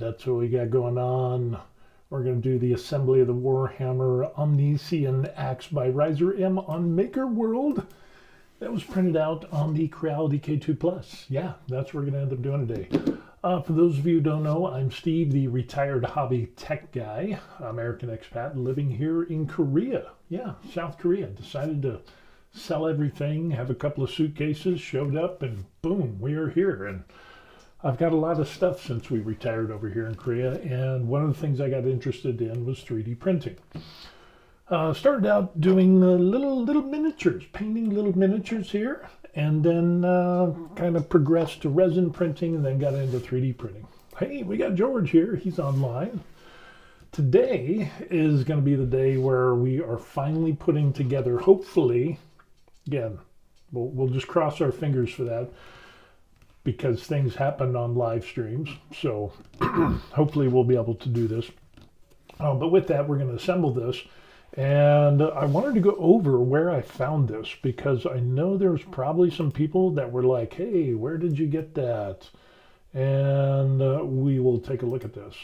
that's what we got going on. We're going to do the assembly of the Warhammer Omnissian axe by Riserm on Makerworld. That was printed out on the Creality K2 Plus. Yeah, that's what we're going to end up doing today. For those of you who don't know, I'm Steve, the retired hobby tech guy, American expat, living here in Korea. Yeah, South Korea. Decided to sell everything, have a couple of suitcases, showed up, and boom, we are here. And I've got a lot of stuff since we retired over here in Korea, and one of the things I got interested in was 3D printing. Started out doing little miniatures, painting little miniatures here, and then kind of progressed to resin printing, and then got into 3D printing. Hey, we got George here. He's online. Today is going to be the day where we are finally putting together, hopefully, again, we'll just cross our fingers for that, because things happen on live streams, so hopefully we'll be able to do this. But with that, we're going to assemble this, and I wanted to go over where I found this, because I know there's probably some people that were like, hey, where did you get that? And we will take a look at this.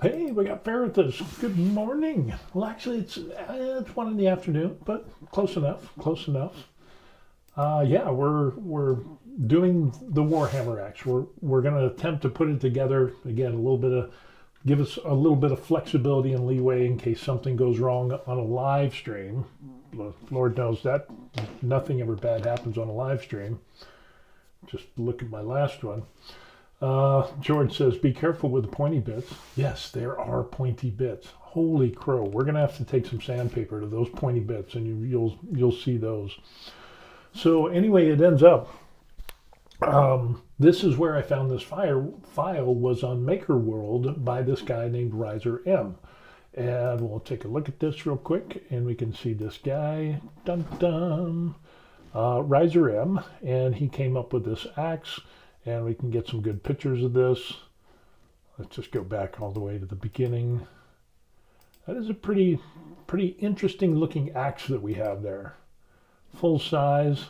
Hey, we got Ferretus. Good morning. Well, actually, it's 1 in the afternoon, but close enough, close enough. Yeah, we're doing the Warhammer axe. We're going to attempt to put it together again. Give us a little bit of flexibility and leeway in case something goes wrong on a live stream. Lord knows that nothing ever bad happens on a live stream. Just look at my last one. George says, "Be careful with the pointy bits." Yes, there are pointy bits. Holy crow! We're going to have to take some sandpaper to those pointy bits, and you'll see those. So anyway, it ends up, this is where I found this file was on Makerworld by this guy named Riserm. And we'll take a look at this real quick, and we can see this guy, dun dun, Riserm, and he came up with this axe, and we can get some good pictures of this. Let's just go back all the way to the beginning. That is a pretty interesting looking axe that we have there. Full size.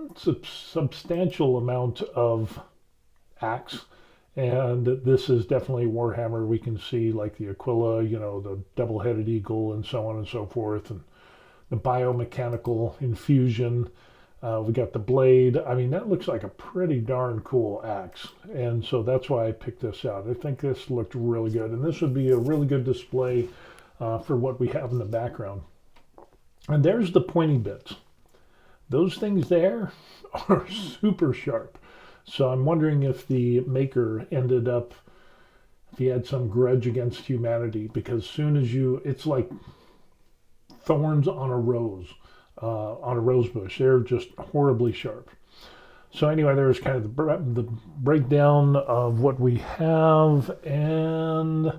It's a substantial amount of axe, and this is definitely Warhammer. We can see like the Aquila, the double-headed eagle, and so on and so forth, and the biomechanical infusion. We got the blade. I mean, that looks like a pretty darn cool axe, and so that's why I picked this out. I think this looked really good, and this would be a really good display for what we have in the background. And there's the pointy bits. Those things there are super sharp. So I'm wondering if the maker ended up, if he had some grudge against humanity, because soon as it's like thorns on a rose bush. They're just horribly sharp. So anyway, there's kind of the breakdown of what we have, and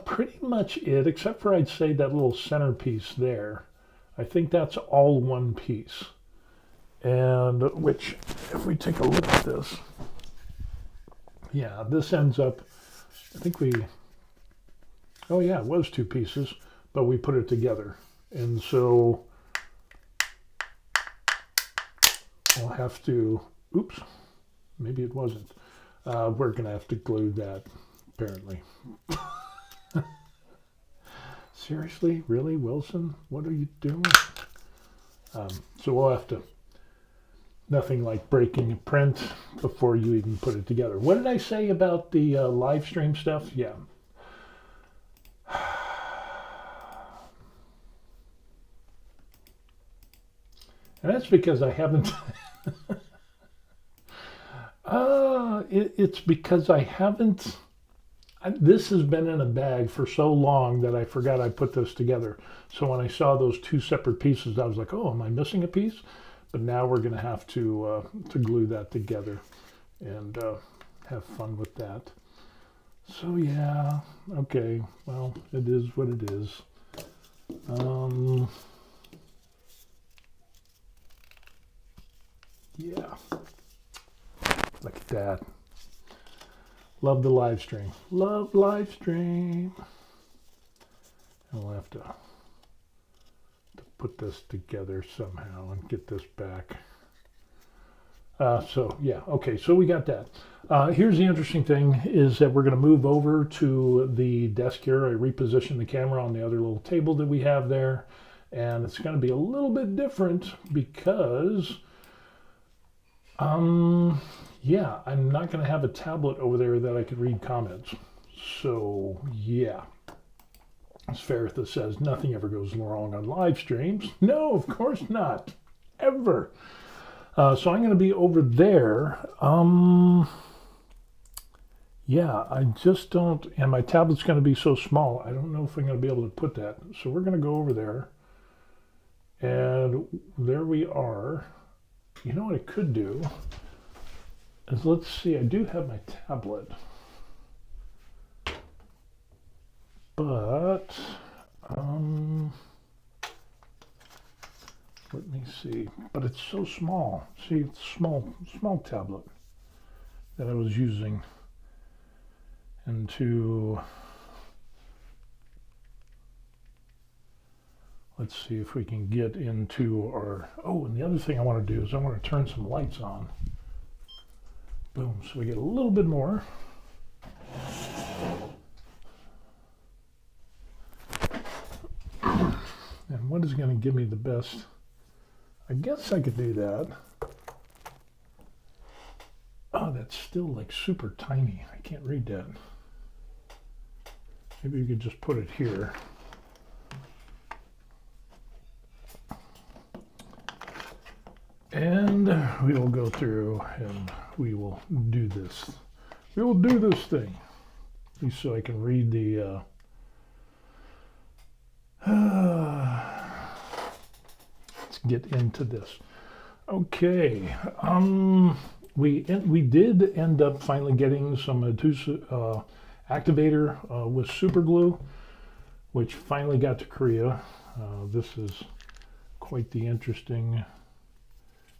pretty much it, except for I'd say that little centerpiece there. I think that's all one piece. And which, if we take a look at this, yeah, this ends up, I think oh yeah, it was 2 pieces, but we put it together. And so I'll have to, oops, maybe it wasn't. We're going to have to glue that, apparently. Seriously? Really, Wilson? What are you doing? So we'll have to, nothing like breaking a print before you even put it together. What did I say about the live stream stuff? Yeah. And that's because I haven't, it's because I haven't, this has been in a bag for so long that I forgot I put this together. So when I saw those 2 separate pieces, I was like, oh, am I missing a piece? But now we're going to have to glue that together and have fun with that. So yeah, okay, well, it is what it is. Yeah, look at that. Love the live stream. Love live stream. And we'll have to put this together somehow and get this back. So yeah, okay, so we got that. Here's the interesting thing is that we're going to move over to the desk here. I repositioned the camera on the other little table that we have there. And it's going to be a little bit different because, yeah, I'm not going to have a tablet over there that I could read comments. So yeah, as Ferrith says, nothing ever goes wrong on live streams. No, of course not, ever. So I'm going to be over there. Yeah, I just don't, and my tablet's going to be so small, I don't know if I'm going to be able to put that. So we're going to go over there, and there we are. You know what I could do is, let's see, I do have my tablet, but let me see. But it's so small. See, it's small tablet that I was using. And let's see if we can get into our, oh, and the other thing I want to do is I want to turn some lights on. Boom, so we get a little bit more. And what is going to give me the best? I guess I could do that. Oh, that's still like super tiny. I can't read that. Maybe you could just put it here. And we will go through and we will do this. We will do this thing. At least so I can read the let's get into this. Okay. We did end up finally getting some activator with super glue, which finally got to Korea. This is quite the interesting,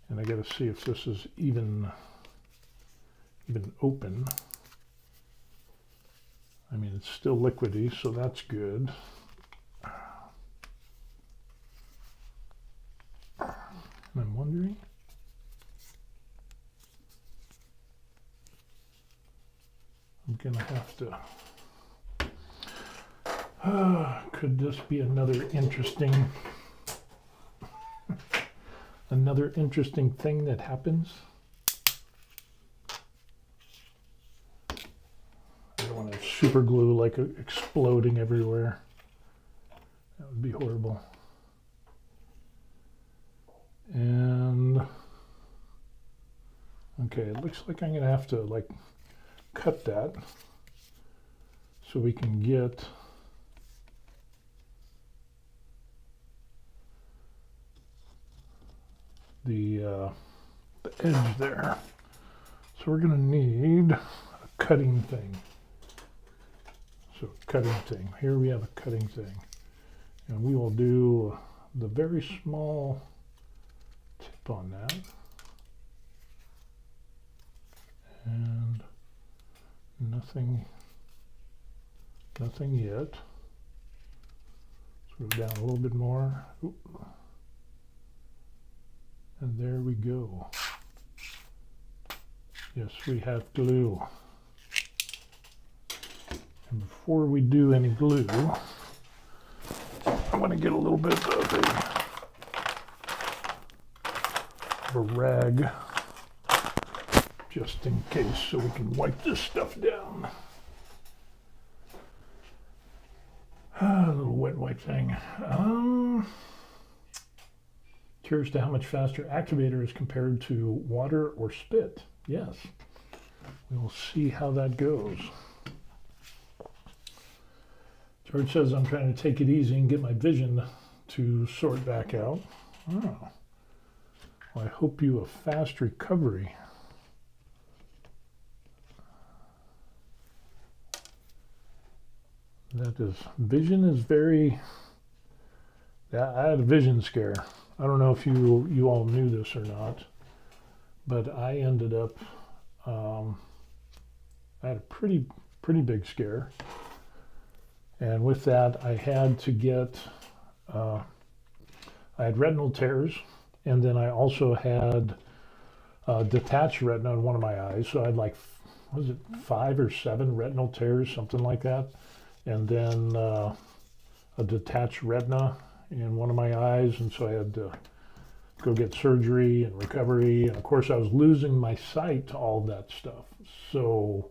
and I got to see if this is even open. I mean, it's still liquidy, so that's good. And I'm wondering, I'm gonna have to, could this be another interesting thing that happens? I don't want to have super glue like exploding everywhere. That would be horrible. And okay, it looks like I'm gonna have to like cut that so we can get the edge there. So we're gonna need a cutting thing. So cutting thing. Here we have a cutting thing, and we will do the very small tip on that, and nothing yet. Let's go down a little bit more. Oop. And there we go. Yes, we have glue. And before we do any glue, I want to get a little bit of a rag, just in case, so we can wipe this stuff down. A little wet wipe thing. Curious to how much faster activator is compared to water or spit. Yes, we will see how that goes. George says, I'm trying to take it easy and get my vision to sort back out. Oh. Well, I hope you a fast recovery. That is, vision is very, I had a vision scare. I don't know if you all knew this or not, but I ended up, I had a pretty big scare. And with that, I had to get, I had retinal tears, and then I also had detached retina in one of my eyes. So I had like, what was it, 5 or 7 retinal tears, something like that. And then a detached retina in one of my eyes. And so I had to go get surgery and recovery. And of course, I was losing my sight to all that stuff. So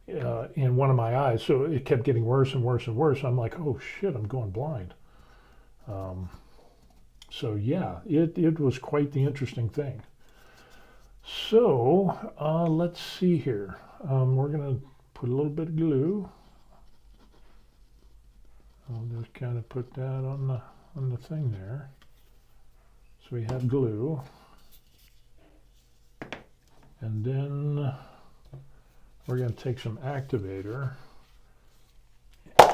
in one of my eyes, so it kept getting worse and worse and worse. I'm like, oh shit, I'm going blind. So yeah, it was quite the interesting thing. So let's see here. We're gonna put a little bit of glue. I'll just kind of put that on the thing there. So we have glue, and then we're going to take some activator,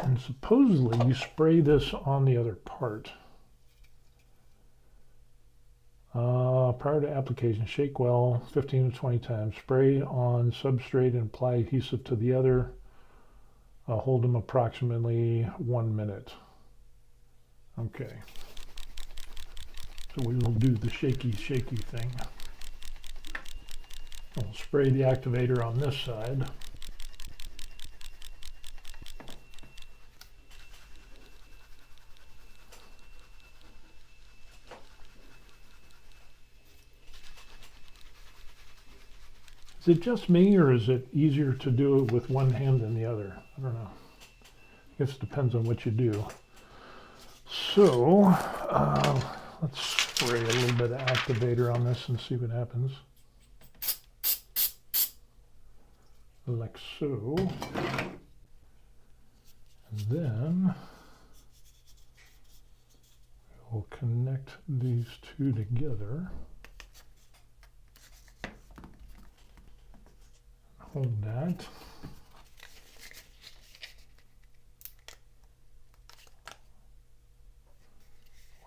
and supposedly you spray this on the other part. Prior to application, shake well 15 to 20 times. Spray on substrate and apply adhesive to the other. Hold them approximately 1 minute. Okay. So we will do the shaky thing. We'll spray the activator on this side. Is it just me, or is it easier to do it with one hand than the other? I don't know. I guess it depends on what you do. So let's spray a little bit of activator on this and see what happens. Like so. And then we'll connect these two together. Hold that.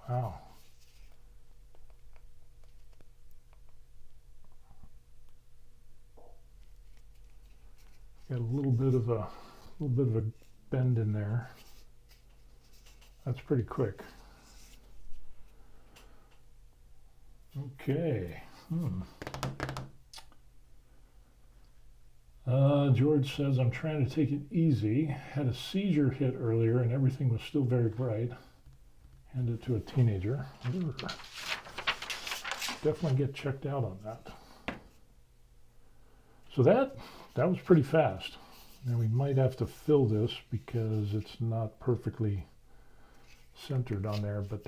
Wow. Got a little bit of a bend in there. That's pretty quick. Okay. George says, I'm trying to take it easy. Had a seizure hit earlier and everything was still very bright. Hand it to a teenager. Definitely get checked out on that. So that was pretty fast. Now we might have to fill this because it's not perfectly centered on there, but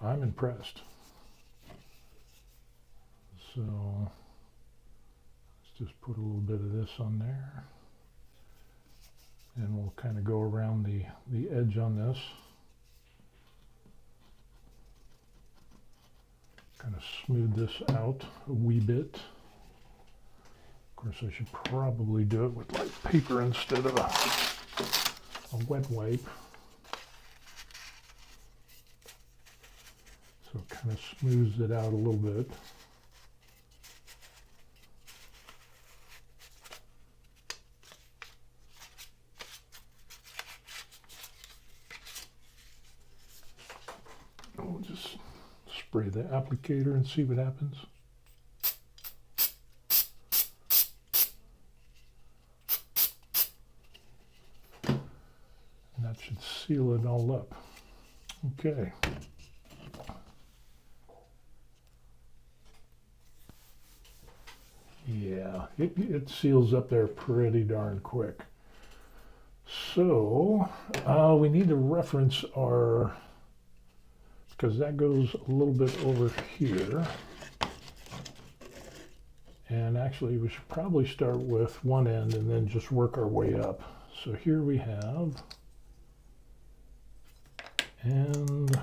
I'm impressed. So let's just put a little bit of this on there. And we'll kind of go around the edge on this. Kind of smooth this out a wee bit. Of course, I should probably do it with like paper instead of a wet wipe. So it kind of smooths it out a little bit. We'll just spray the applicator and see what happens. And that should seal it all up. Okay. Yeah, it seals up there pretty darn quick. So we need to reference our, because that goes a little bit over here. And actually we should probably start with one end and then just work our way up. So here we have, and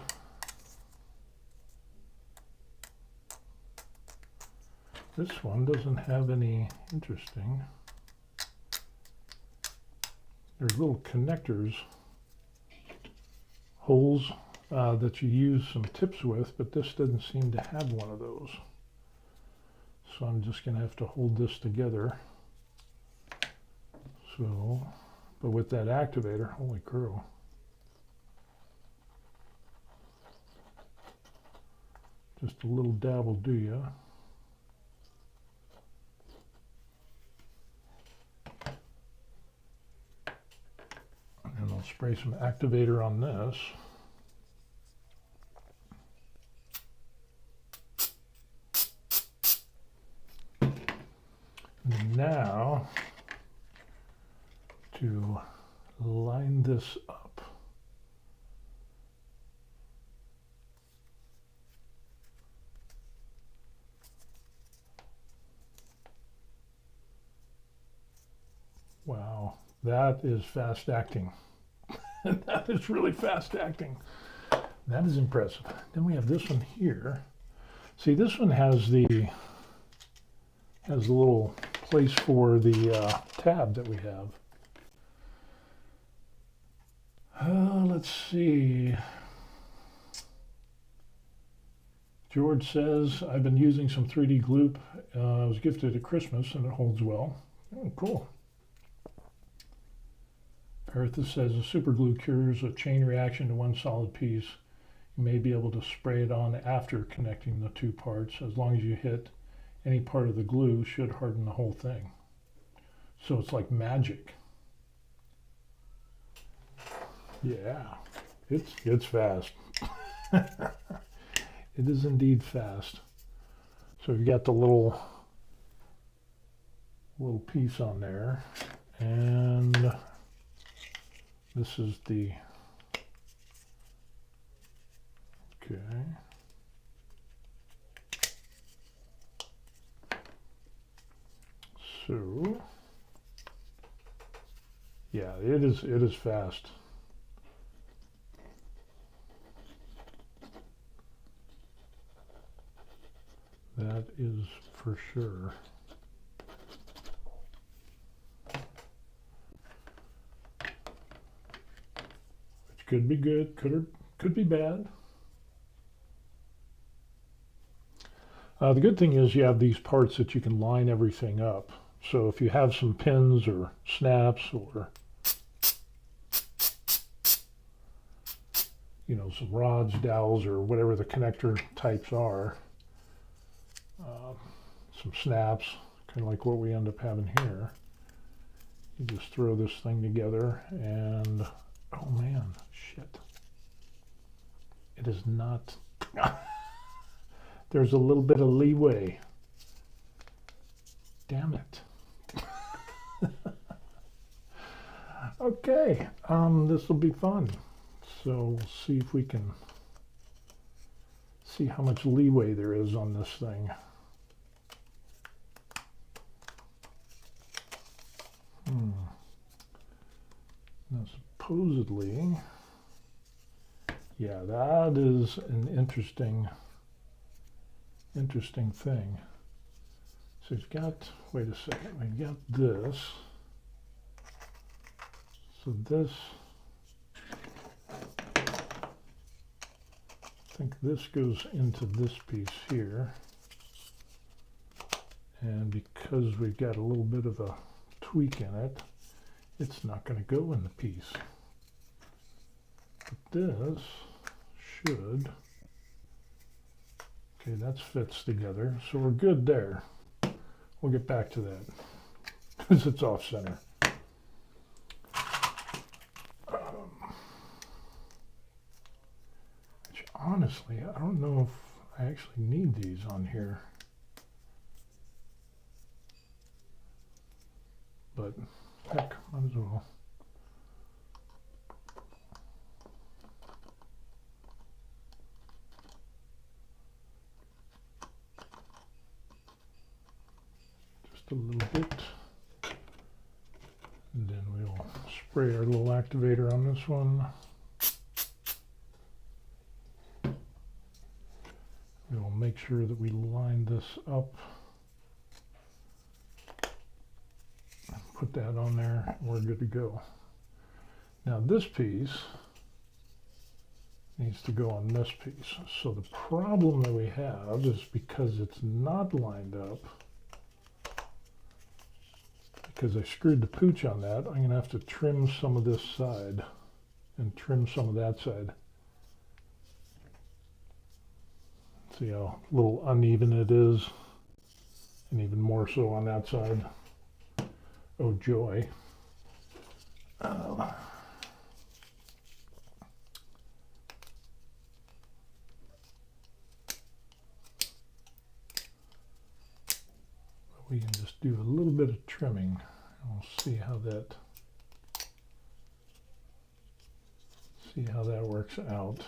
this one doesn't have any interesting. There's little connectors, holes that you use some tips with, but this doesn't seem to have one of those. So I'm just going to have to hold this together. So, but with that activator, holy crow. Just a little dab will do ya. And I'll spray some activator on this. And now to line this up. Wow, that is fast acting. That is really fast acting. That is impressive. Then we have this one here. See, this one has the little place for the tab that we have. Let's see. George says, I've been using some 3D glue. I was gifted at Christmas and it holds well. Oh, cool. Eartha says a super glue cures a chain reaction to one solid piece. You may be able to spray it on after connecting the two parts. As long as you hit any part of the glue, should harden the whole thing. So it's like magic. Yeah, it's fast. It is indeed fast. So you've got the little piece on there, and this is the, okay. So, yeah, it is fast. That is for sure. Which could be good, could be bad. The good thing is you have these parts that you can line everything up. So if you have some pins or snaps or, you know, some rods, dowels, or whatever the connector types are, some snaps, kind of like what we end up having here. You just throw this thing together and, oh man, shit. It is not, there's a little bit of leeway. Damn it. Okay, this will be fun. So we'll see if we can see how much leeway there is on this thing. Now supposedly, yeah, that is an interesting thing. So you've got, wait a second, we've got this. So this, I think this goes into this piece here. And because we've got a little bit of a tweak in it, it's not going to go in the piece. But this should, okay, that fits together, so we're good there. We'll get back to that because it's off center. Which honestly, I don't know if I actually need these on here. But heck, might as well. Just a little bit. And then we'll spray our little activator on this one. We'll make sure that we line this up. Put that on there, and we're good to go. Now this piece needs to go on this piece. So the problem that we have is because it's not lined up, because I screwed the pooch on that, I'm going to have to trim some of this side and trim some of that side. See how little uneven it is, and even more so on that side. Oh joy. We can just do a little bit of trimming, and we'll see how that works out.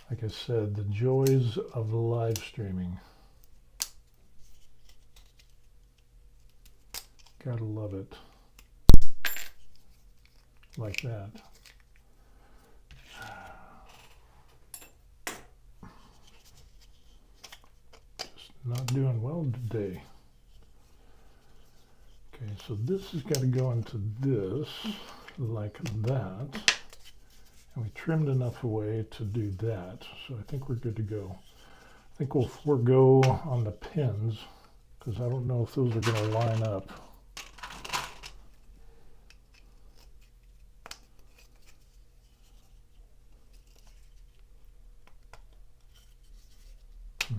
Like I said, the joys of live streaming. Gotta love it. Like that. Just not doing well today. Okay, so this has got to go into this like that. And we trimmed enough away to do that. So I think we're good to go. I think we'll forego on the pins because I don't know if those are going to line up.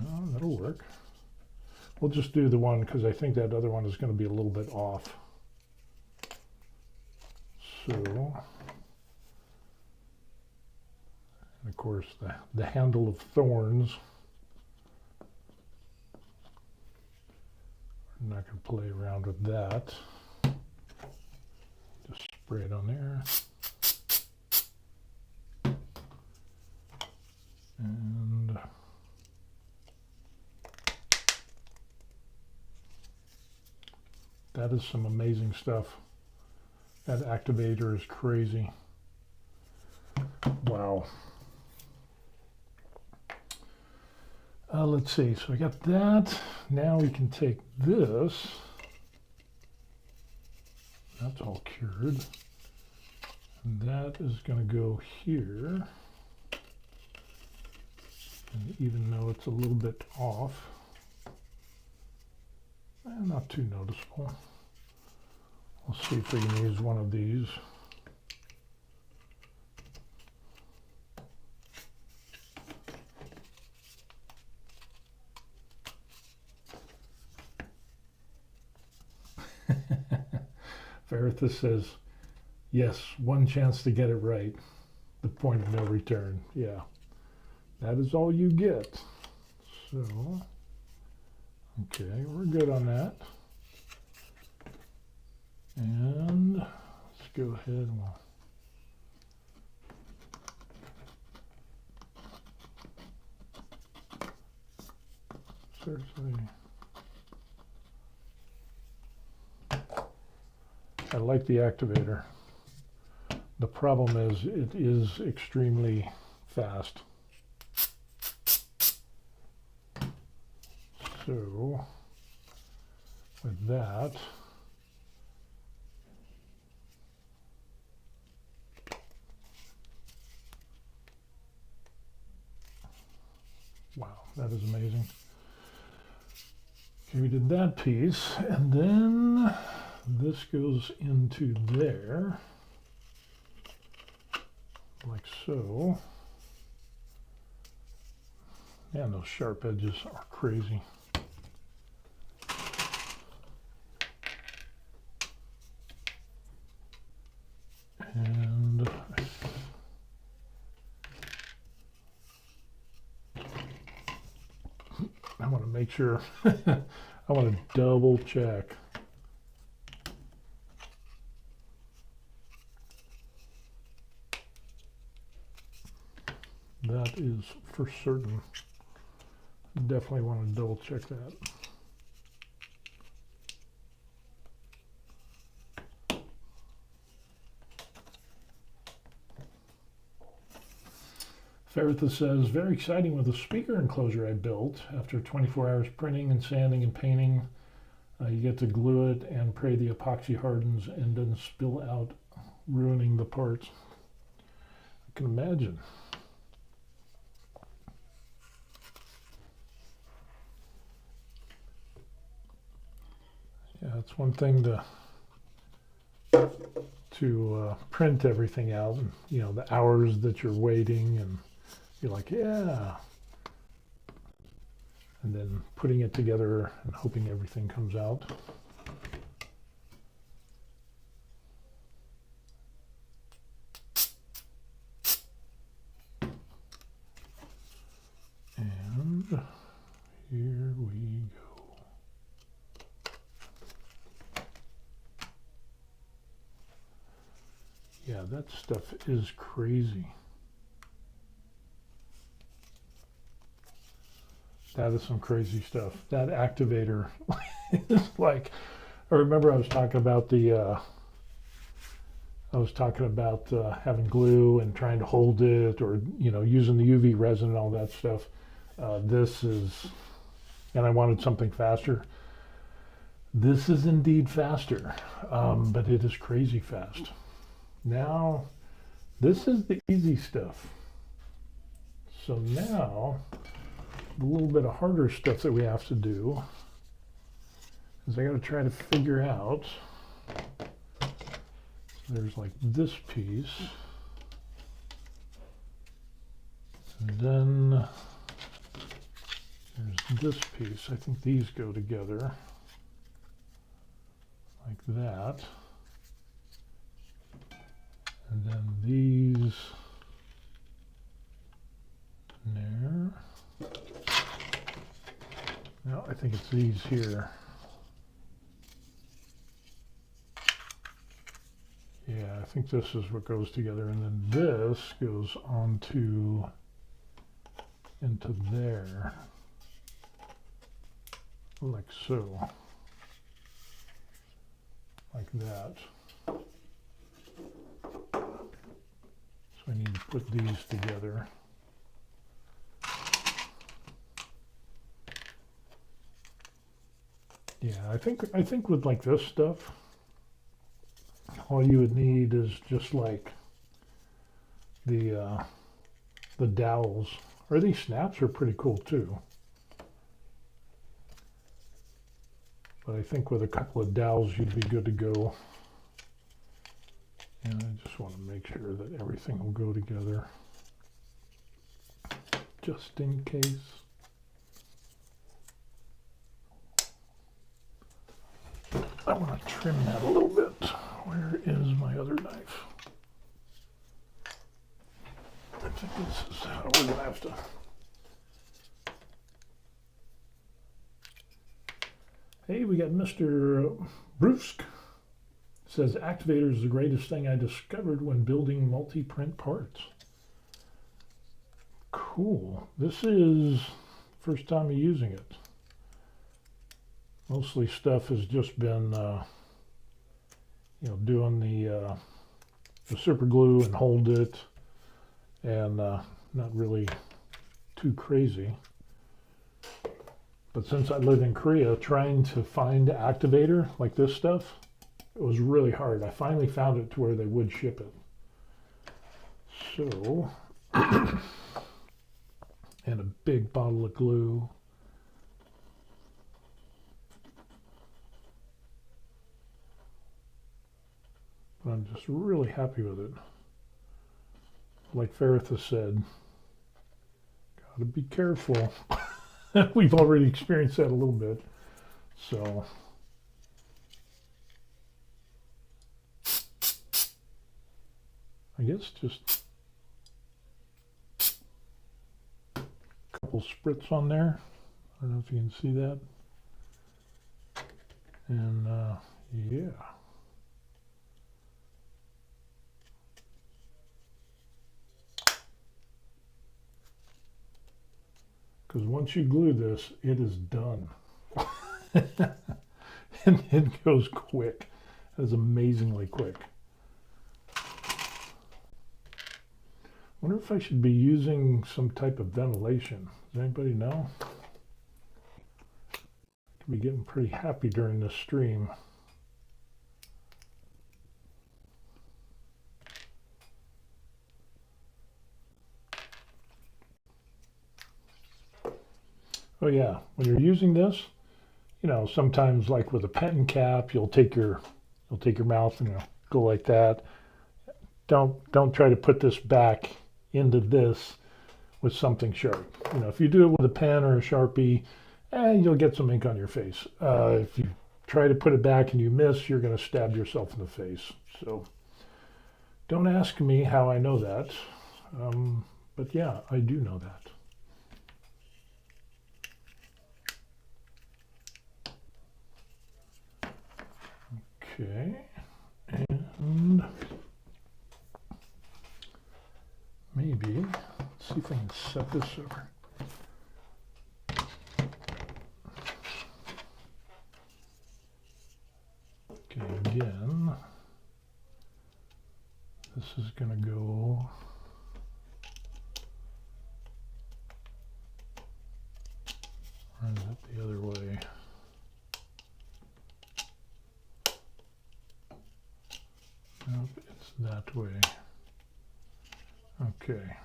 No, that'll work. We'll just do the one because I think that other one is going to be a little bit off. So, and of course the handle of thorns. I'm not going to play around with that. Just spray it on there. And that is some amazing stuff. That activator is crazy. Wow. Let's see, so I got that. Now we can take this. That's all cured. And that is going to go here. And even though it's a little bit off, not too noticeable. We'll see if we can use one of these. Verithus says, yes, one chance to get it right. The point of no return. Yeah, that is all you get. So, okay, we're good on that. And let's go ahead and we'll seriously. I like the activator. The problem is it is extremely fast. So with that, wow, that is amazing. Okay, we did that piece, and then this goes into there, like so. Man, those sharp edges are crazy. And I want to make sure, I want to double check. That is for certain. Definitely want to double check that. Verithus says, very exciting with the speaker enclosure I built. After 24 hours printing and sanding and painting, you get to glue it and pray the epoxy hardens and doesn't spill out, ruining the parts. I can imagine. Yeah, it's one thing to to print everything out, and, you know, the hours that you're waiting, and you're like, yeah. And then putting it together and hoping everything comes out. And here we go. Yeah, that stuff is crazy. That is some crazy stuff. That activator is like, I remember I was talking about having glue and trying to hold it, or, you know, using the UV resin and all that stuff. This is, and I wanted something faster. This is indeed faster, but it is crazy fast. Now, this is the easy stuff. So now, a little bit of harder stuff that we have to do is I got to try to figure out. So there's like this piece, and then there's this piece. I think these go together like that, and then these there. No, I think it's these here. Yeah, I think this is what goes together, and then this goes onto into there, like so, like that. So I need to put these together. Yeah, I think with like this stuff, all you would need is just like the dowels, or these snaps are pretty cool too. But I think with a couple of dowels, you'd be good to go. And I just want to make sure that everything will go together, just in case. I want to trim that a little bit. Where is my other knife? I think this is how we're going to have to. Hey, we got Mr. Brusque. Says activator is the greatest thing I discovered when building multi-print parts. Cool. This is first time of using it. Mostly stuff has just been, you know, doing the super glue and hold it, and not really too crazy. But since I live in Korea, trying to find activator like this stuff, it was really hard. I finally found it to where they would ship it. So, and a big bottle of glue. But I'm just really happy with it. Like Faritha said, gotta be careful. We've already experienced that a little bit. So, I guess just a couple spritz on there. I don't know if you can see that. And yeah. Because once you glue this, it is done. And it goes quick. It is amazingly quick. I wonder if I should be using some type of ventilation. Does anybody know? I could be getting pretty happy during this stream. Oh yeah, when you're using this, you know, sometimes like with a pen cap, you'll take your mouth and go like that. Don't try to put this back into this with something sharp. You know, if you do it with a pen or a Sharpie, you'll get some ink on your face. If you try to put it back and you miss, you're going to stab yourself in the face. So don't ask me how I know that. But yeah, I do know that. Okay, and maybe, let's see if I can set this over. Okay, again, this is going to go or is it the other way? Nope, it's that way. Okay.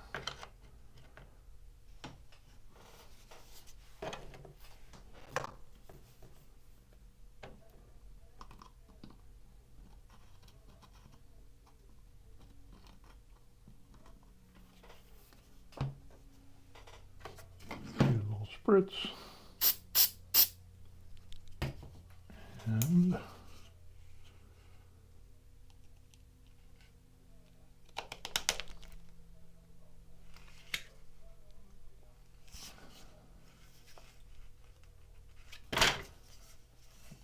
A few little spritz. And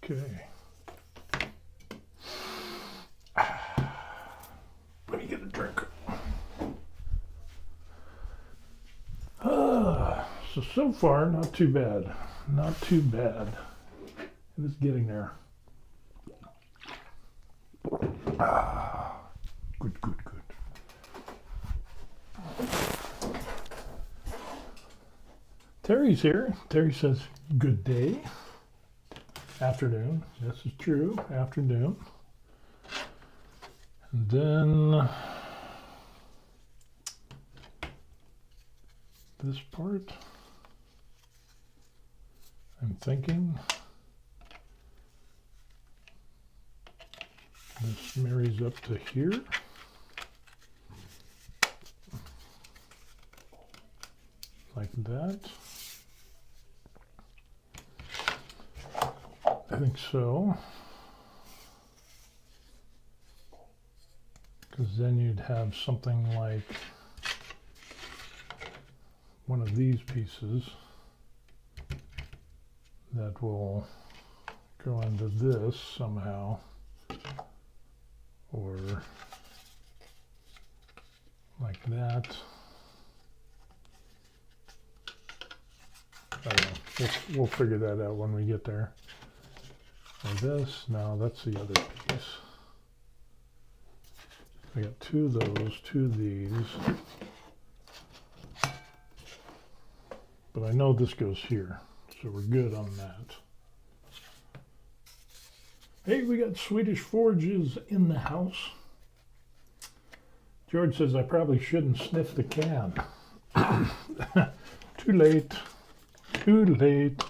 okay. Let me get a drink. So far, not too bad. Not too bad. It is getting there. Good, good, good. Terry's here. Terry says, good day. Afternoon. This is true. Afternoon. And then this part, I'm thinking this marries up to here. Like that. I think so. Because then you'd have something like one of these pieces that will go into this somehow, or like that. I don't know. We'll figure that out when we get there. Like this. Now that's the other piece. I got two of those, two of these. But I know this goes here, so we're good on that. Hey, we got Swedish Forges in the house. George says I probably shouldn't sniff the can. Too late. Too late.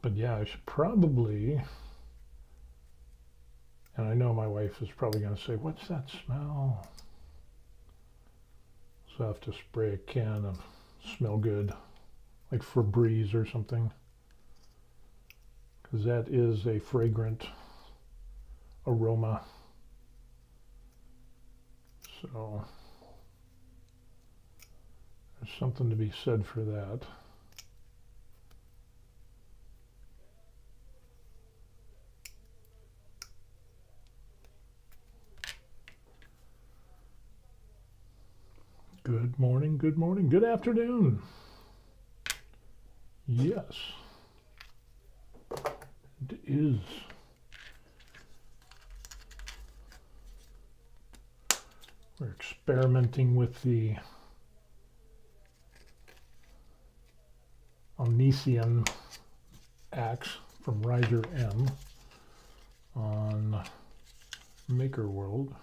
But yeah, I should probably, and I know my wife is probably going to say, what's that smell? So I have to spray a can of smell good, like Febreze or something, because that is a fragrant aroma. So there's something to be said for that. Good morning, good morning, good afternoon. Yes, it is. We're experimenting with the Omnissian axe from Riserm on Makerworld.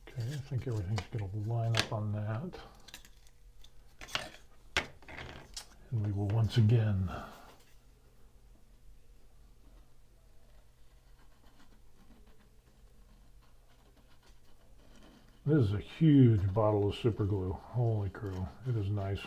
Okay, I think everything's going to line up on that. And we will once again This is a huge bottle of super glue. Holy crow, it is nice.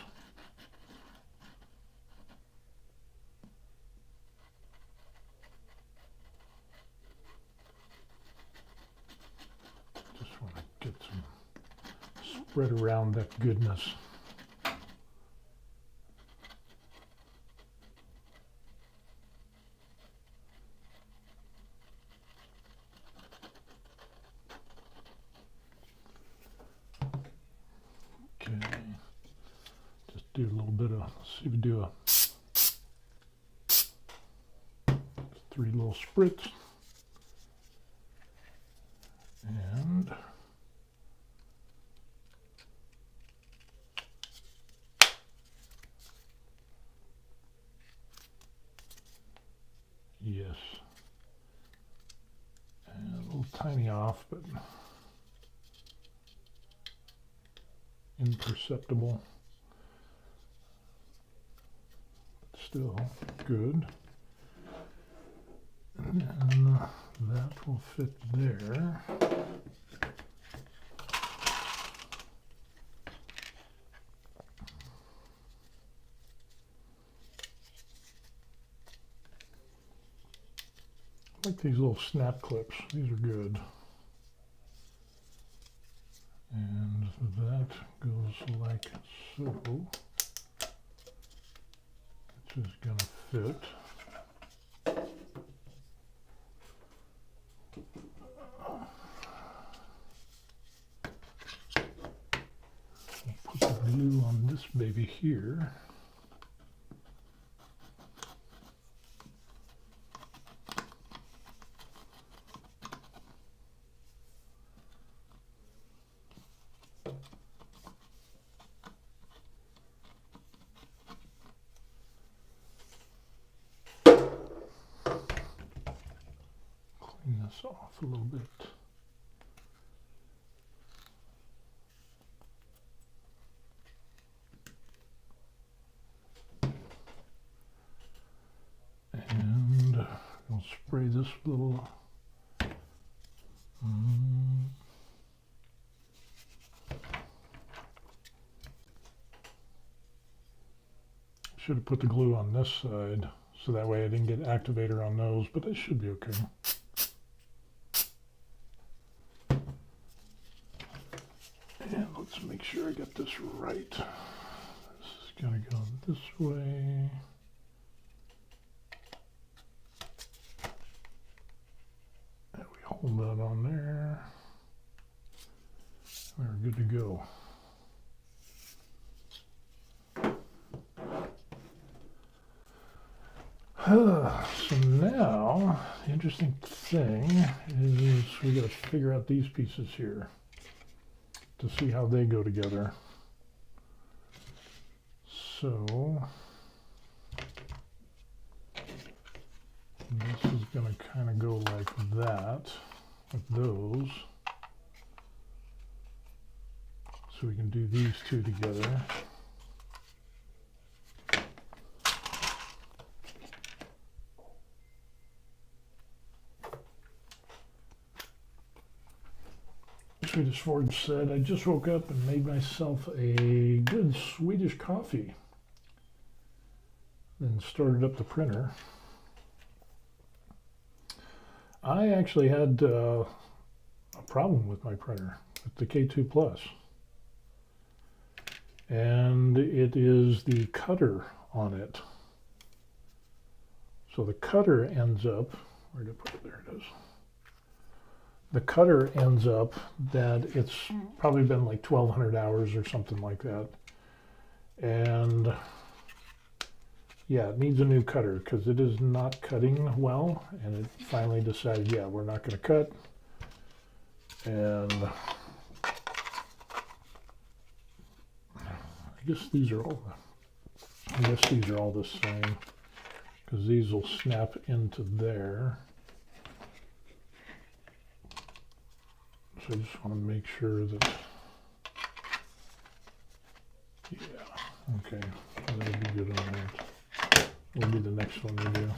Just want to get some spread around that goodness. Okay, just do a little bit of, let's see if we do a 3 little spritz. And yes, and a little tiny off, but imperceptible, but still good. And that will fit there. I like these little snap clips. These are good. And that goes like so. Which is going to fit. Put the glue on this baby here. Clean this off a little bit. And I'll spray this little should have put the glue on this side so that way I didn't get activator on those, but that should be okay. And let's make sure I got this right. This is going to go this way. And we hold that on there. We're good to go. So now, the interesting thing is we got to figure out these pieces here to see how they go together. So this is going to kind of go like that with those. So we can do these two together. Swedish Forge said, I just woke up and made myself a good Swedish coffee. Then started up the printer. I actually had a problem with my printer, with the K2 Plus. And it is the cutter on it. So the cutter ends up, where did I put it? There it is. The cutter ends up that it's probably been like 1,200 hours or something like that. And yeah, it needs a new cutter because it is not cutting well. And it finally decided, yeah, we're not going to cut. And I guess these are all the same because these will snap into there. So I just want to make sure that, yeah, okay, that'll be good on that. Will be the next one we do.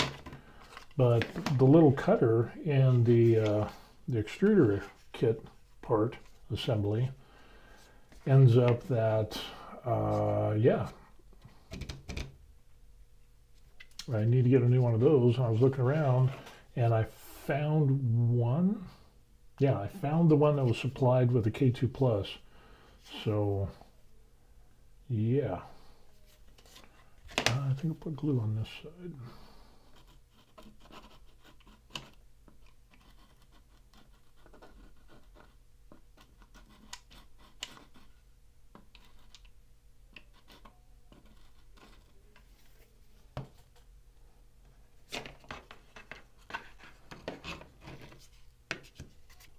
But the little cutter and the extruder kit part assembly. Ends up that, yeah, I need to get a new one of those. I was looking around and I found one. Yeah, I found the one that was supplied with the K2 Plus. So, yeah. I think I'll put glue on this side.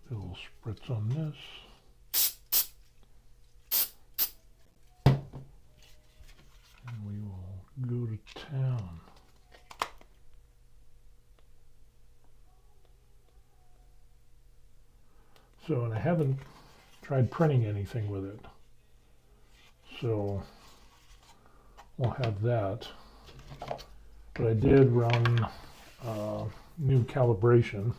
A little spritz on this. And we will go to town. So, and I haven't tried printing anything with it. So, we'll have that. But I did run new calibration.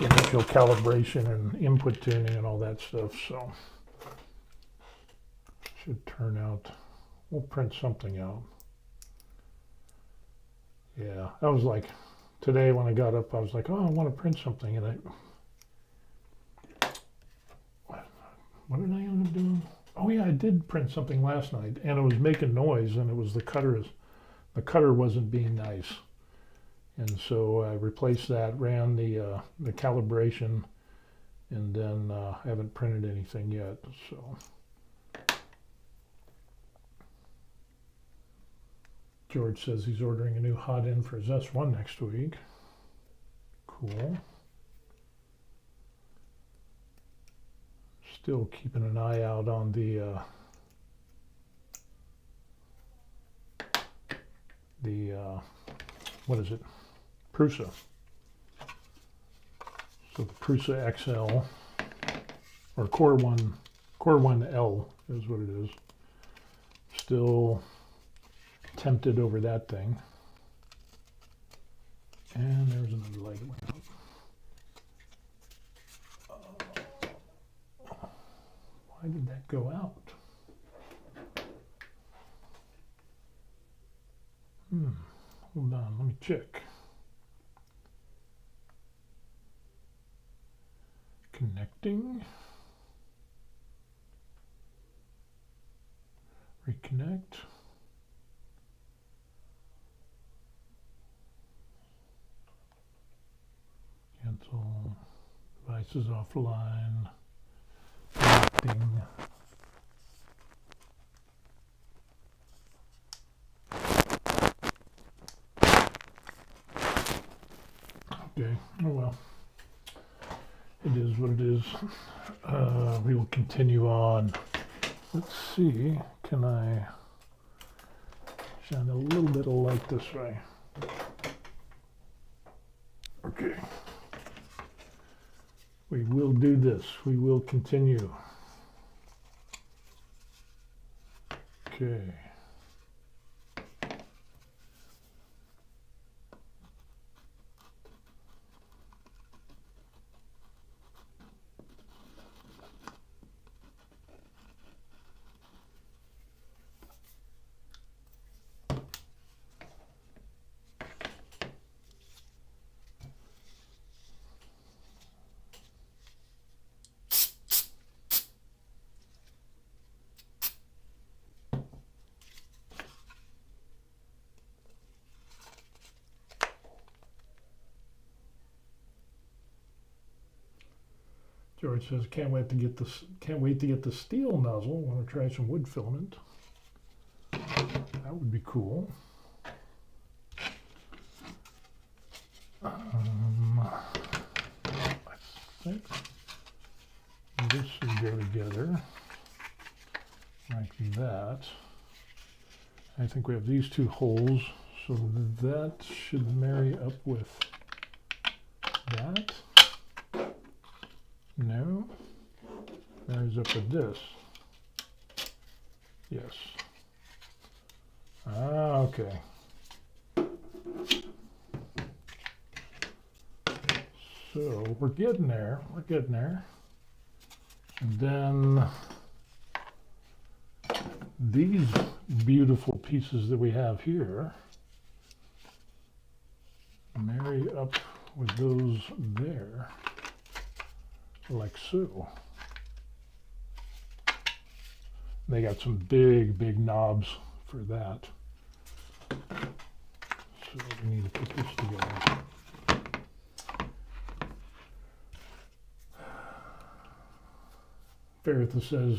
Initial calibration and input tuning and all that stuff, so should turn out, we'll print something out. Yeah, I was like, today when I got up, I was like, oh, I want to print something, and what did I end up doing? Oh yeah, I did print something last night, and it was making noise, and it was the cutter wasn't being nice. And so I replaced that, ran the calibration, and then I haven't printed anything yet. So George says he's ordering a new hot end for his S1 next week. Cool. Still keeping an eye out on the what is it? Prusa. So the Prusa XL, or Core 1L is what it is. Still tempted over that thing. And there's another light that went out. Why did that go out? Hold on, let me check. Connecting. Reconnect. Cancel. Devices offline. Connecting. Okay, oh well. It is what it is. We will continue on. Let's see, can I shine a little bit of light this way? Okay. We will do this. We will continue. Okay. George says, can't wait to get the steel nozzle. Want to try some wood filament. That would be cool. I think this should go together like that. I think we have these two holes, so that should marry up with that. No, marries up with this. Yes. Ah, okay. So So we're getting there. We're getting there. And then these beautiful pieces that we have here marry up with those there, like so. They got some big knobs for that. So we need to put this together. Faretha says,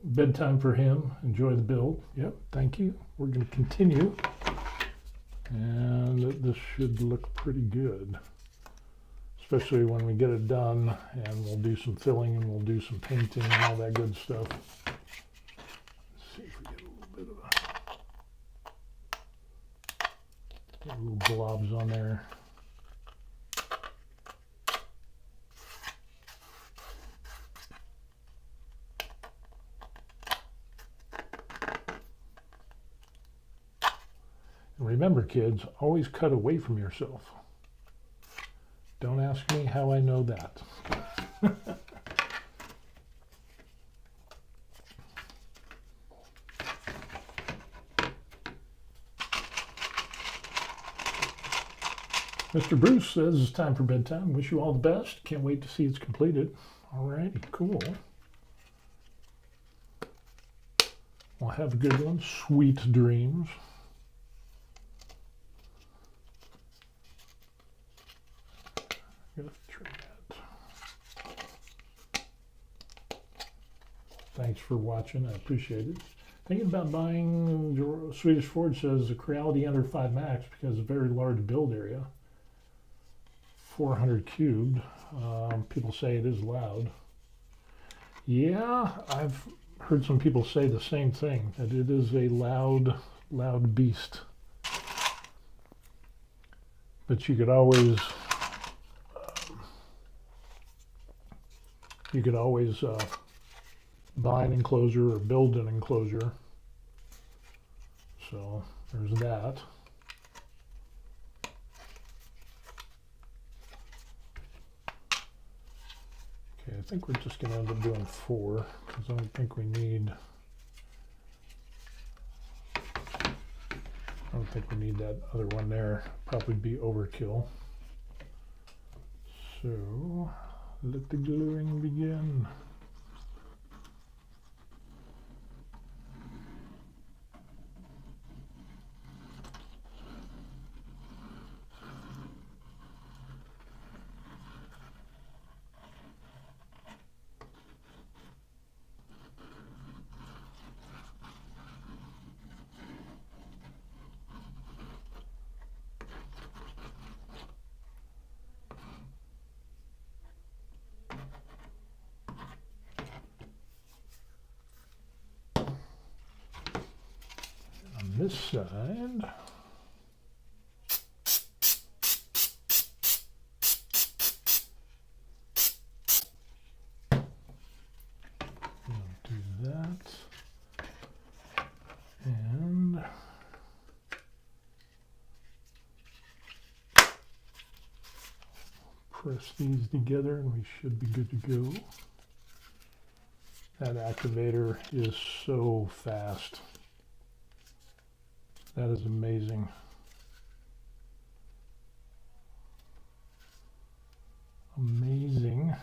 bedtime for him. Enjoy the build. Yep, thank you. We're going to continue. And this should look pretty good. Especially when we get it done and we'll do some filling and we'll do some painting and all that good stuff. Let's see if we get a little bit of little blobs on there. And remember, kids, always cut away from yourself. Don't ask me how I know that. Mr. Bruce says it's time for bedtime. Wish you all the best. Can't wait to see it's completed. All righty, cool. Well, have a good one. Sweet dreams. Thanks for watching. I appreciate it. Thinking about buying, Swedish Forge says, a Creality under 5 Max because of very large build area. 400 cubed. People say it is loud. Yeah, I've heard some people say the same thing, that it is a loud beast. But you could always buy an enclosure or build an enclosure. So there's that. Okay, I think we're just going to end up doing 4 because I don't think we need that other one there. Probably be overkill. So let the gluing begin. This side, we'll do that, and press these together and we should be good to go. That activator is so fast. That is amazing. Amazing.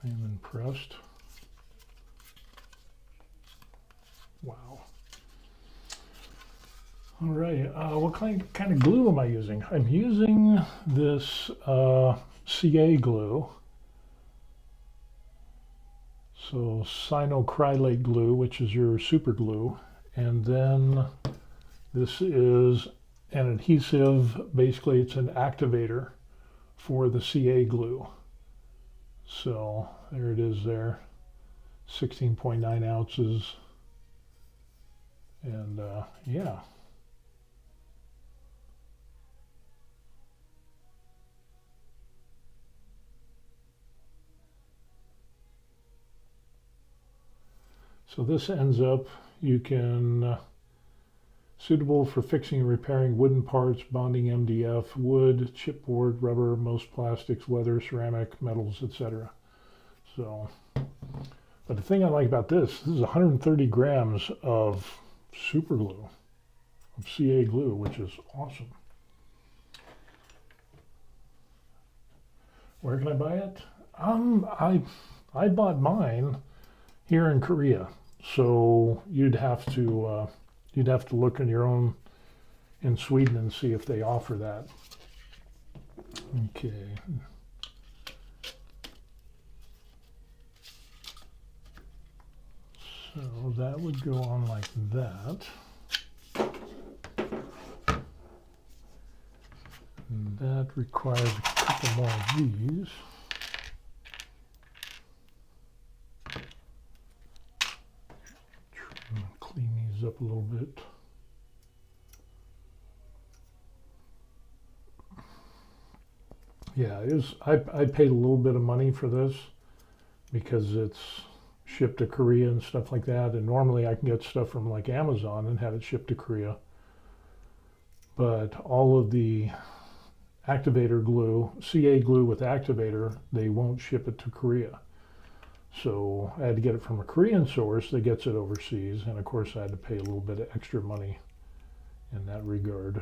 I am impressed. Wow. All right, what kind of glue am I using? I'm using this CA glue. So Creality glue, which is your super glue, and then this is an adhesive. Basically, it's an activator for the CA glue. So there it is there, 16.9 ounces, and yeah. So this ends up, you can Suitable for fixing and repairing wooden parts, bonding MDF, wood, chipboard, rubber, most plastics, leather, ceramic, metals, etc. So, but the thing I like about this is 130 grams of super glue, of CA glue, which is awesome. Where can I buy it? I bought mine here in Korea, so you'd have to look in your own in Sweden and see if they offer that. Okay. So that would go on like that. And that requires a couple more of these. Clean these up a little bit. Yeah, I paid a little bit of money for this because it's shipped to Korea and stuff like that, and normally I can get stuff from like Amazon and have it shipped to Korea. But all of the activator glue, CA glue with activator, they won't ship it to Korea. So I had to get it from a Korean source that gets it overseas, and of course I had to pay a little bit of extra money in that regard.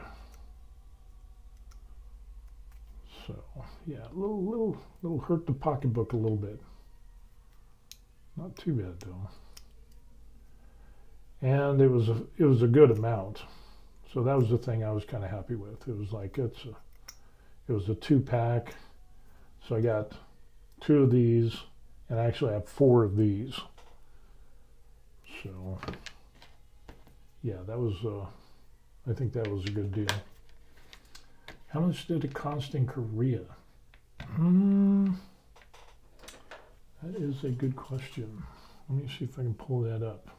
So yeah, a little hurt the pocketbook a little bit. Not too bad though. And it was a good amount. So that was the thing I was kind of happy with. It was like it was a 2-pack. So I got 2 of these, and I actually have 4 of these. So yeah, that was I think that was a good deal. How much did it cost in Korea? That is a good question. Let me see if I can pull that up.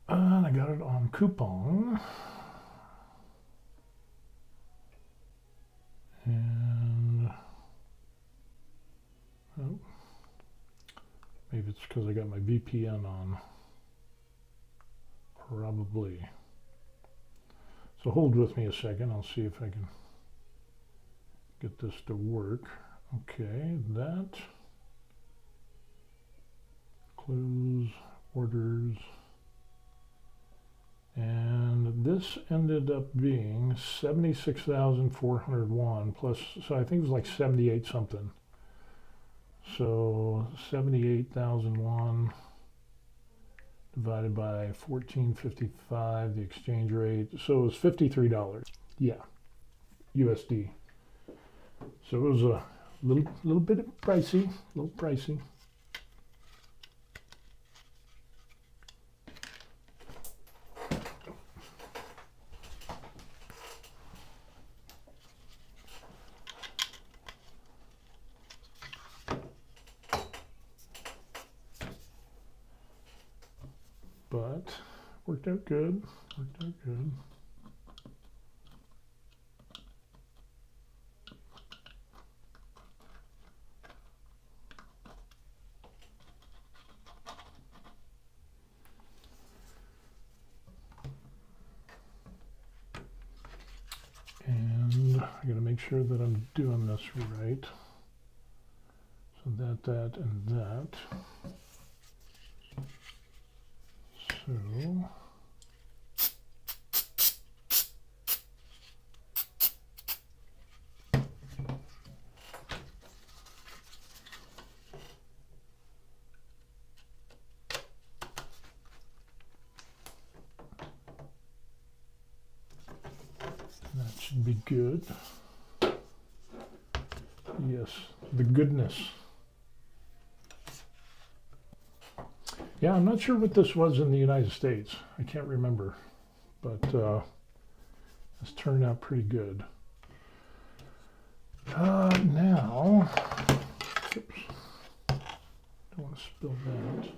And I got it on coupon. And oh, maybe it's because I got my VPN on. Probably. So hold with me a second. I'll see if I can get this to work. Okay, that. Close, orders. And this ended up being 76,401 plus, so I think it was like 78 something. So 78,001 divided by 14.55, the exchange rate. So it was $53. Yeah, USD. So it was a little bit pricey, a little pricey. But worked out good, worked out good. And I gotta make sure that I'm doing this right. So that, and that. So that should be good. Yes, the goodness. Yeah, I'm not sure what this was in the United States. I can't remember, but this turned out pretty good. Now, oops, don't want to spill that.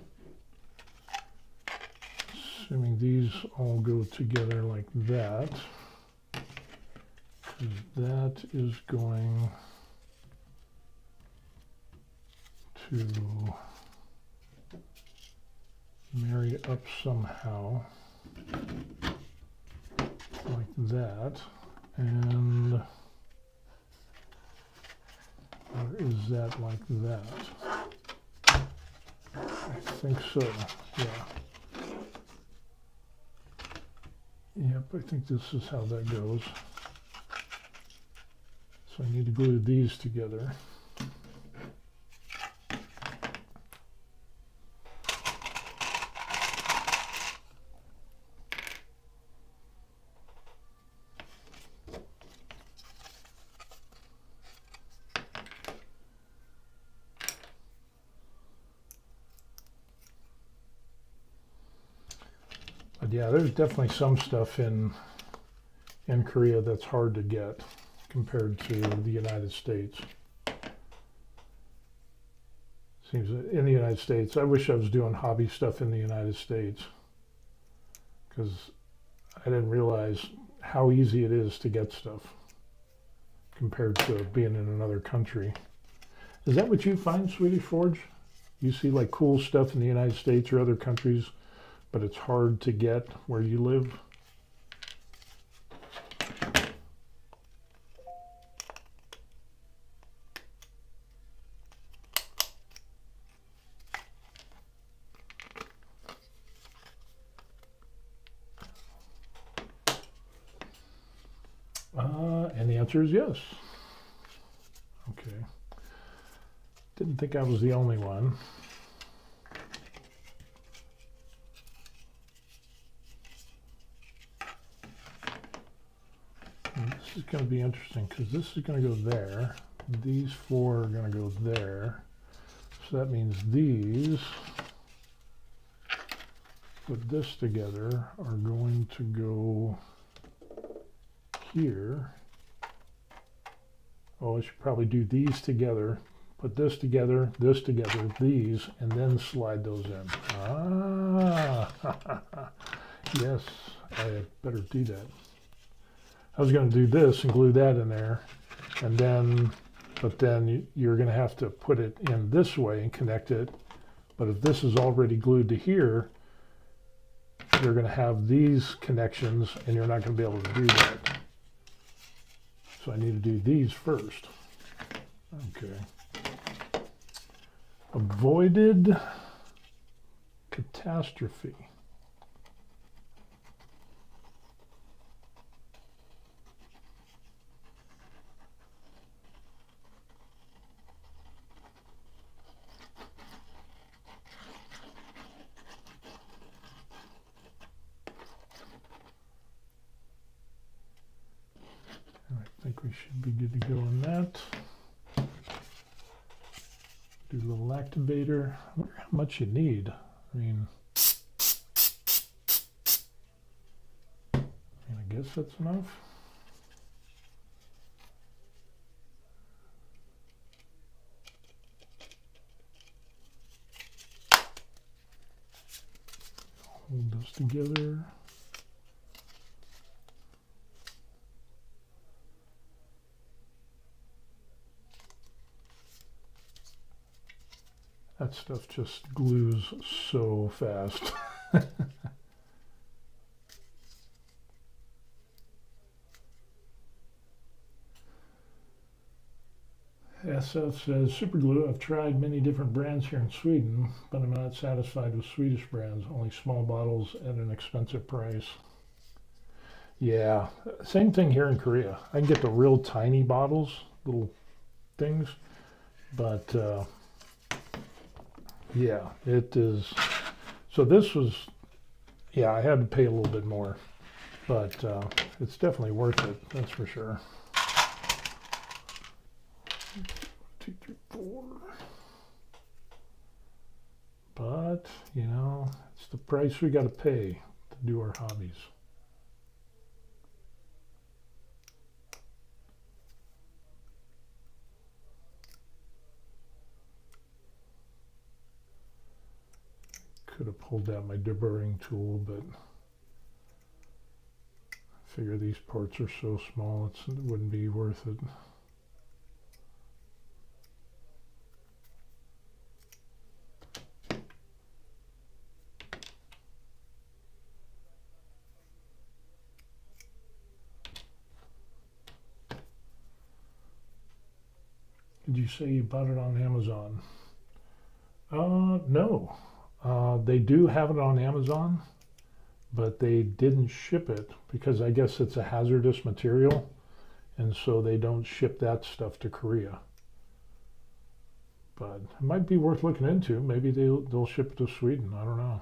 Assuming these all go together like that, that is going to marry up somehow like that. And or is that like that? I think so, yeah. Yep, I think this is how that goes. So I need to glue these together. But yeah, there's definitely some stuff in Korea that's hard to get compared to the United States. Seems that in the United States, I wish I was doing hobby stuff in the United States, because I didn't realize how easy it is to get stuff compared to being in another country. Is that what you find, Swedish Forge? You see like cool stuff in the United States or other countries, but it's hard to get where you live? And the answer is yes. Okay. Didn't think I was the only one. And this is going to be interesting because this is going to go there. These four are going to go there. So that means these, put this together, are going to go here. Oh, I should probably do these together. Put this together, these, and then slide those in. Ah, yes, I better do that. I was going to do this and glue that in there, and then, but then you're going to have to put it in this way and connect it. But if this is already glued to here, you're going to have these connections, and you're not going to be able to do that. So I need to do these first. Okay. Avoided catastrophe. I think we should be good to go on that. Do a little activator. I wonder how much you need. I mean, I guess that's enough. Hold this together. That stuff just glues so fast. SF says, super glue, I've tried many different brands here in Sweden, but I'm not satisfied with Swedish brands, only small bottles at an expensive price. Yeah, same thing here in Korea. I can get the real tiny bottles, little things, but yeah, it is. So this was, yeah, I had to pay a little bit more, but it's definitely worth it, that's for sure. 2, 3, 4. But, you know, it's the price we got to pay to do our hobbies. Could have pulled out my deburring tool, but I figure these parts are so small it wouldn't be worth it. Did you say you bought it on Amazon? No. They do have it on Amazon, but they didn't ship it because I guess it's a hazardous material, and so they don't ship that stuff to Korea. But it might be worth looking into. Maybe they'll ship it to Sweden. I don't know.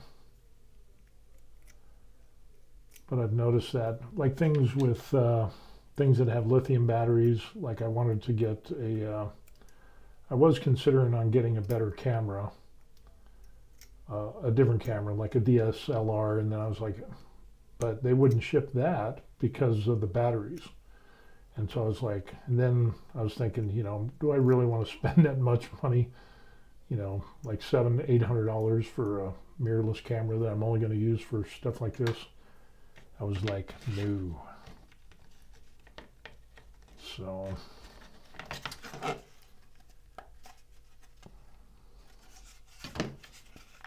But I've noticed that, like things with things that have lithium batteries, like I wanted to get I was considering on getting a better camera, a different camera, like a DSLR, and then I was like, but they wouldn't ship that because of the batteries. And so I was like, and then I was thinking, do I really want to spend that much money, like $700-800 for a mirrorless camera that I'm only going to use for stuff like this? I was like, no. So,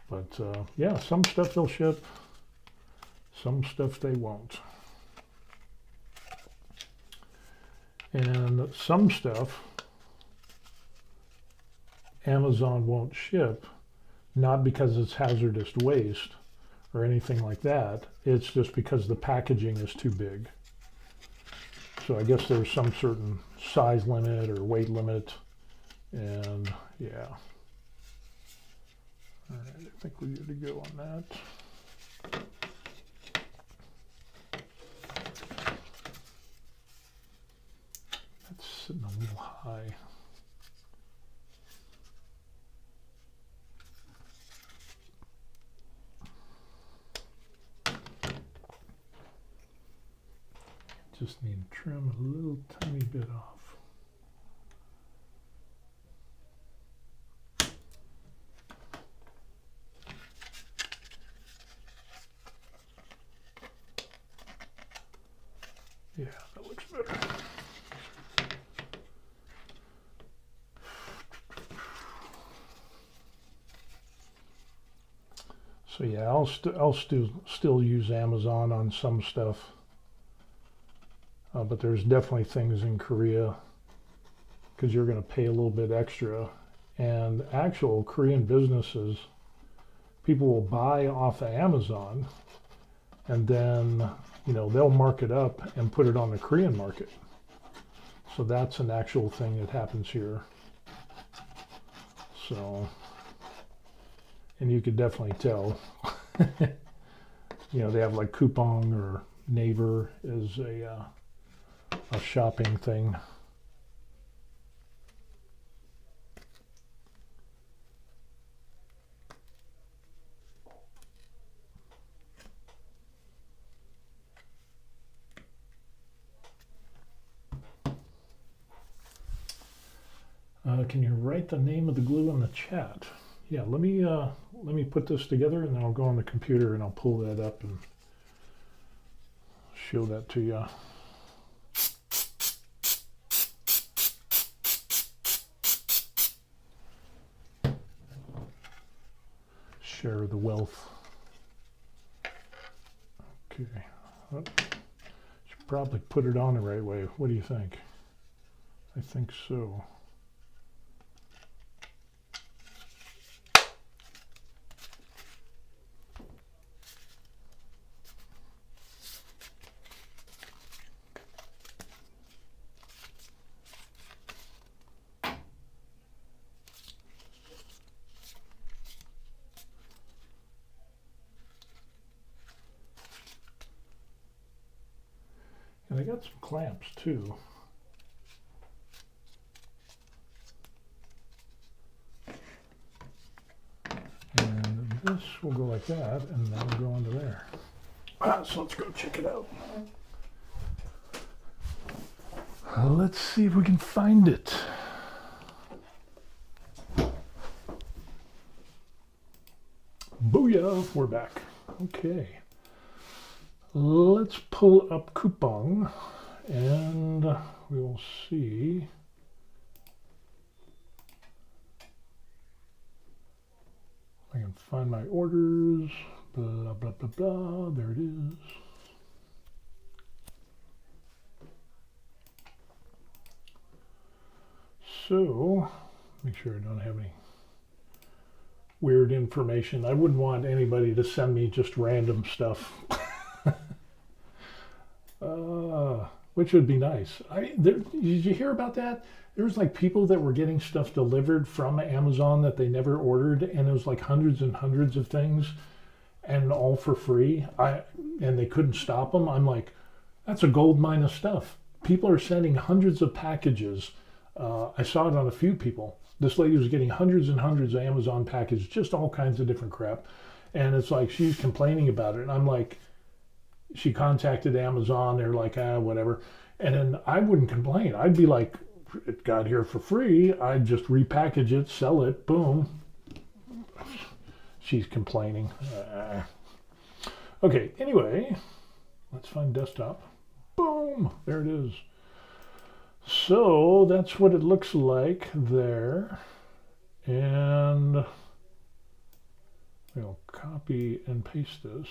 but yeah, some stuff they'll ship, some stuff they won't. And some stuff Amazon won't ship, not because it's hazardous waste or anything like that. It's just because the packaging is too big. So I guess there's some certain size limit or weight limit, and yeah. All right, I think we're good to go on that. That's sitting a little high. Just need to trim a little tiny bit off. Yeah, that looks better. So yeah, I'll still use Amazon on some stuff. But there's definitely things in Korea because you're going to pay a little bit extra. And actual Korean businesses, people will buy off of Amazon, and then they'll mark it up and put it on the Korean market. So that's an actual thing that happens here. So, and you could definitely tell. They have like Coupang or Naver is a shopping thing. Can you write the name of the glue in the chat? Yeah, let me put this together, and then I'll go on the computer and I'll pull that up and show that to you. Share the wealth. Okay. Oh, should probably put it on the right way. What do you think? I think so. And I got some clamps too. And this will go like that, and that'll go under there. So let's go check it out. Let's see if we can find it. Booyah, we're back. Okay. Let's pull up Coupang and we will see. I can find my orders, blah, blah, blah, blah. There it is. So, make sure I don't have any weird information. I wouldn't want anybody to send me just random stuff. Which would be nice. Did you hear about that? There was like people that were getting stuff delivered from Amazon that they never ordered, and it was like hundreds and hundreds of things, and all for free. And they couldn't stop them. I'm like, that's a gold mine of stuff. People are sending hundreds of packages. I saw it on a few people. This lady was getting hundreds and hundreds of Amazon packages, just all kinds of different crap. And it's like she's complaining about it. And I'm like, she contacted Amazon. They're like, whatever. And then I wouldn't complain. I'd be like, it got here for free. I'd just repackage it, sell it, boom. She's complaining. Okay, anyway, let's find desktop. Boom, there it is. So that's what it looks like there. And we'll copy and paste this.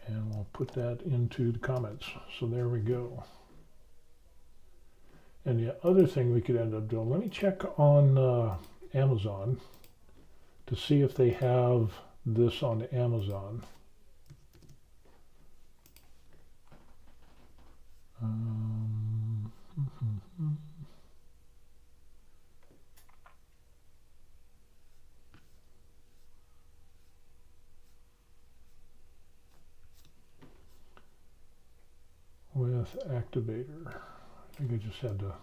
And we'll put that into the comments. So there we go. And the other thing we could end up doing, let me check on Amazon to see if they have this on Amazon. With activator. I think I just had to.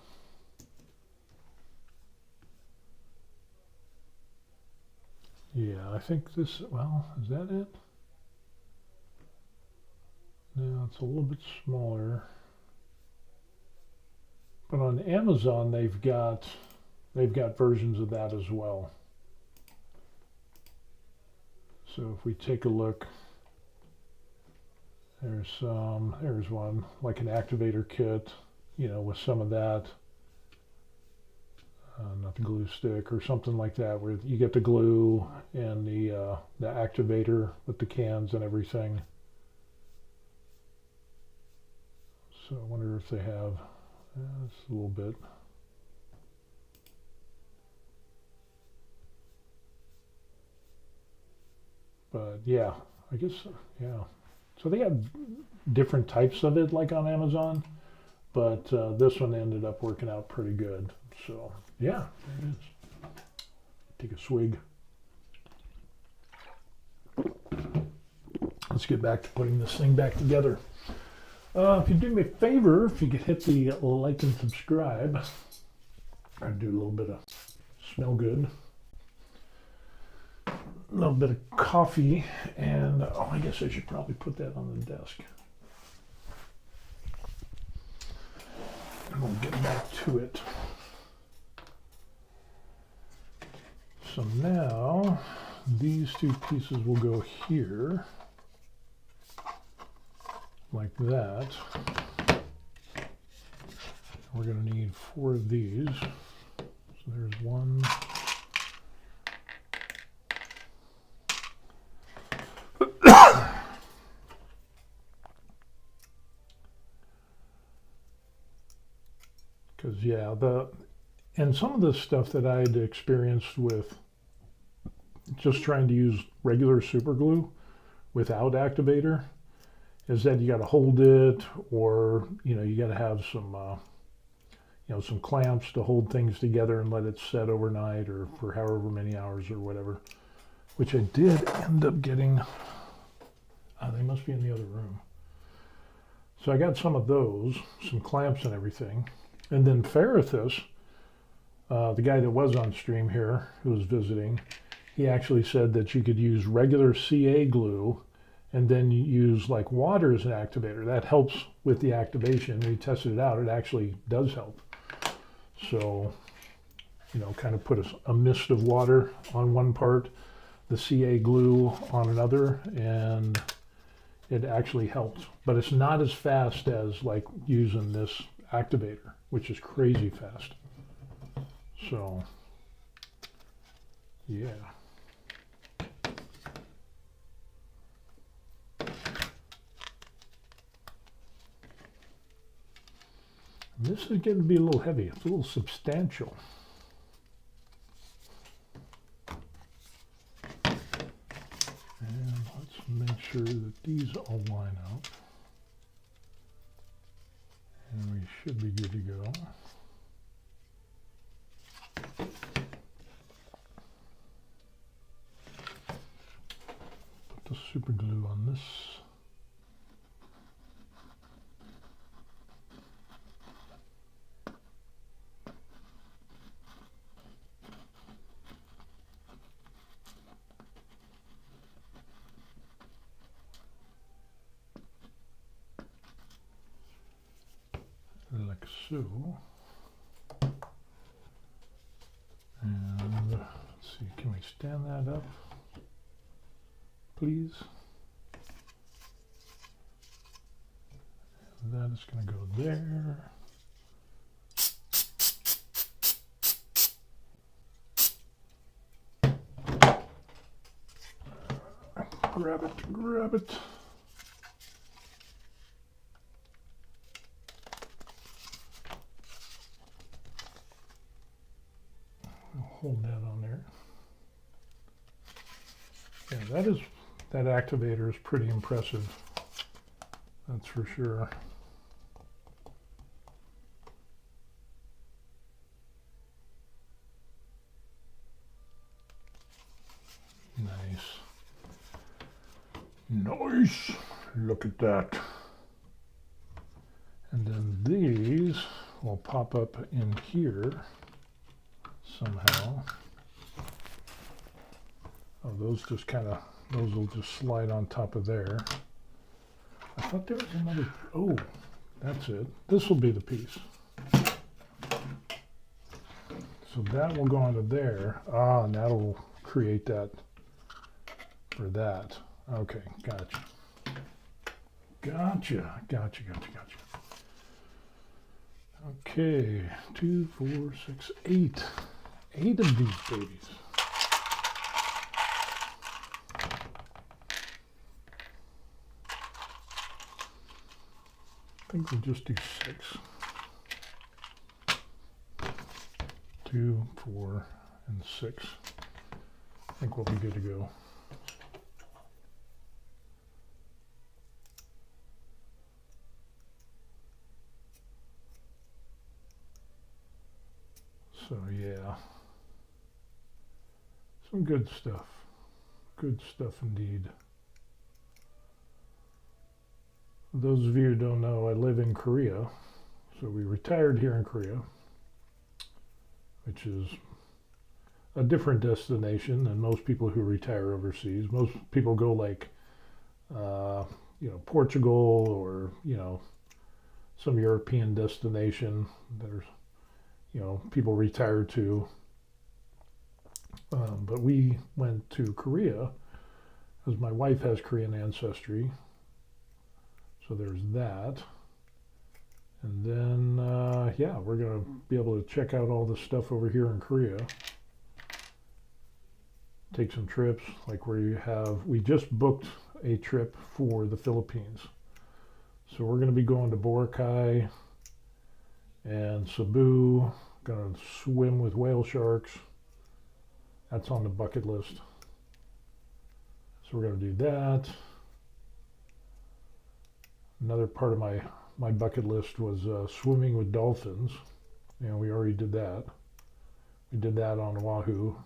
Yeah, I think this, well, is that it? No, it's a little bit smaller. But on Amazon, they've got versions of that as well. So if we take a look, there's one, like an activator kit, you know, with some of that. Not the glue stick or something like that, where you get the glue and the activator with the cans and everything. So I wonder if they have, it's a little bit. But yeah, I guess, yeah. So they have different types of it like on Amazon, but this one ended up working out pretty good. So yeah, there it is. Take a swig. Let's get back to putting this thing back together. If you do me a favor, if you could hit the like and subscribe, I'd do a little bit of smell good. A little bit of coffee, and oh, I guess I should probably put that on the desk. And we'll get back to it. So now these two pieces will go here, like that. We're going to need 4 of these. So there's one. Because yeah, and some of the stuff that I had experienced with just trying to use regular super glue without activator is that you got to hold it, or you know, you got to have some you know, some clamps to hold things together and let it set overnight or for however many hours or whatever, which I did end up getting. They must be in the other room. So I got some of those, some clamps and everything. And then Ferrithus, the guy that was on stream here, who was visiting, he actually said that you could use regular CA glue and then you use like water as an activator. That helps with the activation. We tested it out. It actually does help. So, you know, kind of put a mist of water on one part, the CA glue on another, and it actually helps. But it's not as fast as like using this activator, which is crazy fast. So, yeah. This is getting to be a little heavy. It's a little substantial. And let's make sure that these all line up. And we should be good to go. Put the super glue on this. Like so. And let's see, can we stand that up, please? And that is going to go there. Grab it, grab it. Hold that on there. Yeah, that activator is pretty impressive. That's for sure. Nice. Nice. Look at that. And then these will pop up in here somehow. Oh, those will just slide on top of there. I thought there was another, oh, that's it. This will be the piece. So that will go onto there. Ah, and that'll create that for that. Okay, gotcha. Gotcha. Okay, 2, 4, 6, 8. 8 of these babies. I think we'll just do 6. 2, 4, and 6. I think we'll be good to go. So yeah, some good stuff. Good stuff indeed. For those of you who don't know, I live in Korea. So we retired here in Korea, which is a different destination than most people who retire overseas. Most people go like, Portugal or, some European destination. There's, people retire to. But we went to Korea because my wife has Korean ancestry. So there's that. And then, we're going to be able to check out all the stuff over here in Korea. Take some trips, like we just booked a trip for the Philippines. So we're going to be going to Boracay and Cebu, going to swim with whale sharks. That's on the bucket list. So we're going to do that. Another part of my bucket list was swimming with dolphins. We already did that. We did that on Oahu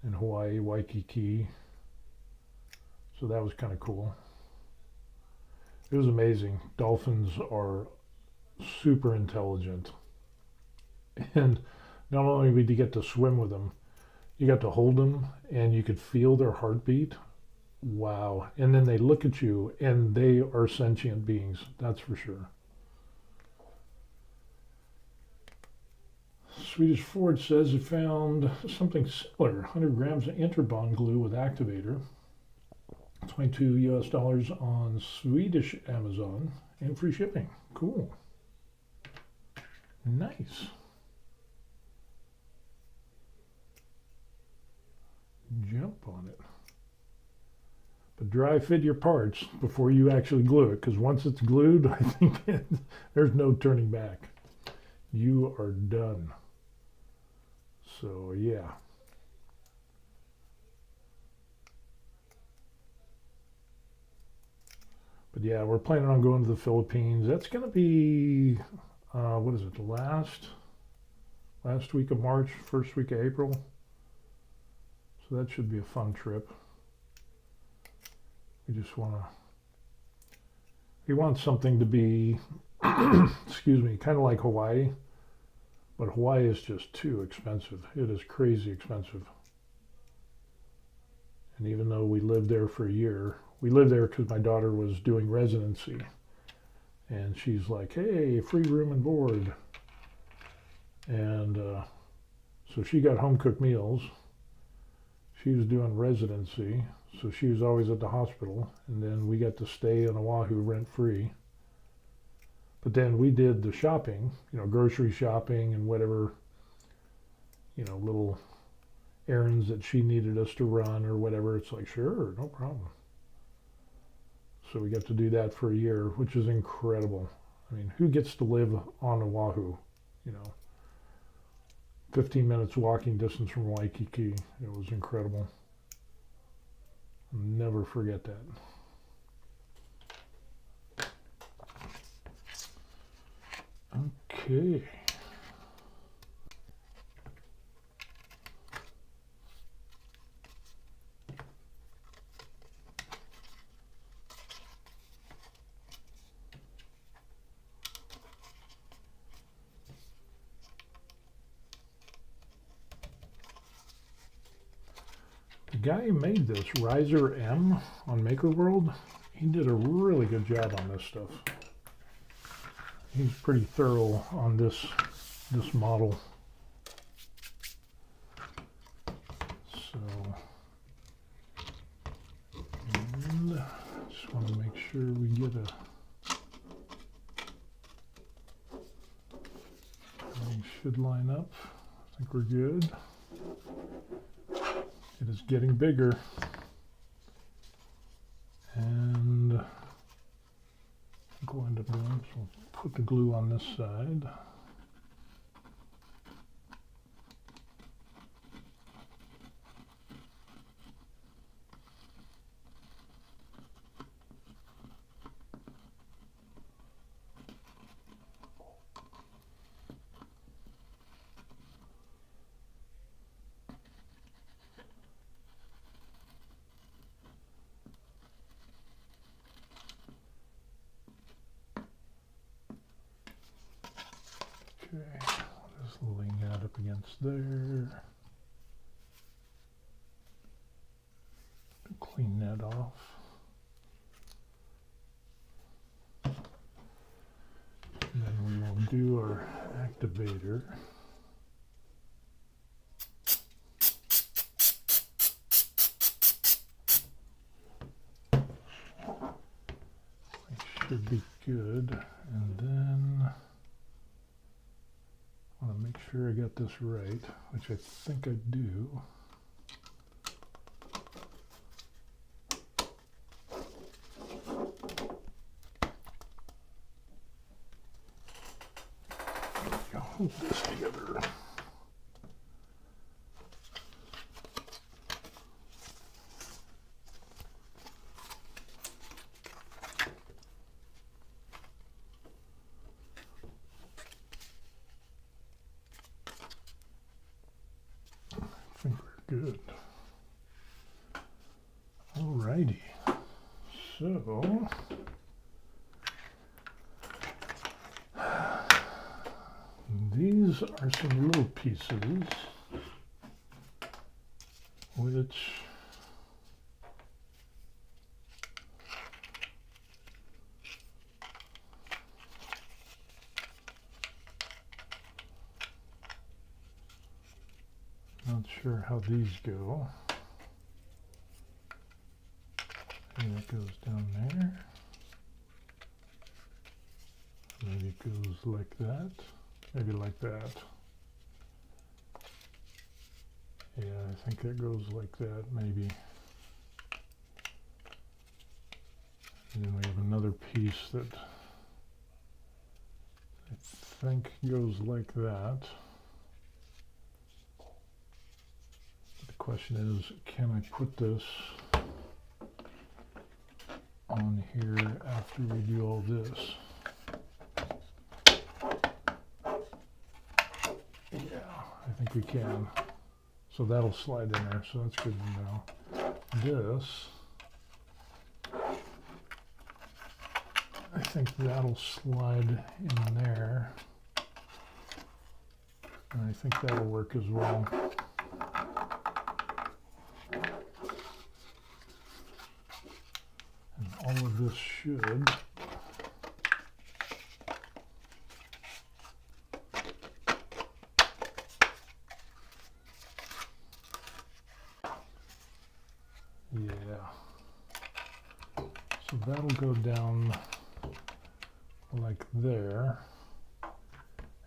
in Hawaii, Waikiki. So that was kind of cool. It was amazing. Dolphins are super intelligent. And not only did you get to swim with them, you got to hold them and you could feel their heartbeat. Wow. And then they look at you and they are sentient beings. That's for sure. Swedish Forge says it found something similar, 100 grams of Interbond glue with activator, $22 on Swedish Amazon, and free shipping. Cool. Nice. Jump on it. But dry fit your parts before you actually glue it, because once it's glued, I think there's no turning back. You are done. So yeah. But yeah, we're planning on going to the Philippines. That's going to be, what is it, the last week of March, first week of April. So that should be a fun trip. We just want something to be, excuse me, kind of like Hawaii. But Hawaii is just too expensive. It is crazy expensive. And even though we lived there for a year, we lived there because my daughter was doing residency. And she's like, hey, free room and board. And so she got home cooked meals. She was doing residency, so she was always at the hospital. And then we got to stay on Oahu rent free. But then we did the shopping, grocery shopping and whatever, little errands that she needed us to run or whatever. It's like, sure, no problem. So we got to do that for a year, which is incredible. I mean, who gets to live on Oahu? 15 minutes walking distance from Waikiki. It was incredible. I'll never forget that. Okay. The guy who made this, Riserm on Makerworld, he did a really good job on this stuff. He's pretty thorough on this model. So, and just want to make sure we get everything should line up. I think we're good. It is getting bigger. And we'll end up doing, so we'll put the glue on this side. Okay, I'll just lean that up against there. Clean that off. And then we will do our activator. It should be good. And then I want to make sure I got this right, which I think I do. Hold this together. I think we're good. Alrighty. So these are some little pieces, which not sure how these go. Maybe that goes down there. Maybe it goes like that. Maybe like that. Yeah, I think that goes like that, maybe. And then we have another piece that I think goes like that. The question is, can I put this on here after we do all this? Yeah, I think we can. So that'll slide in there, so that's good to know. This, I think that'll slide in there. And I think that'll work as well. And all of this should so that'll go down like there,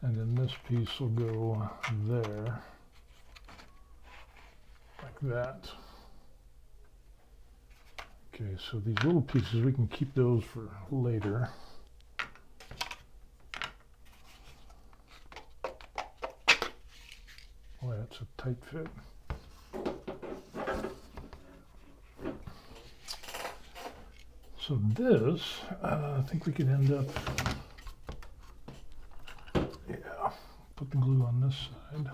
and then this piece will go there, like that. Okay, so these little pieces, we can keep those for later. Boy, that's a tight fit. So this, I think we could end up, yeah, put the glue on this side.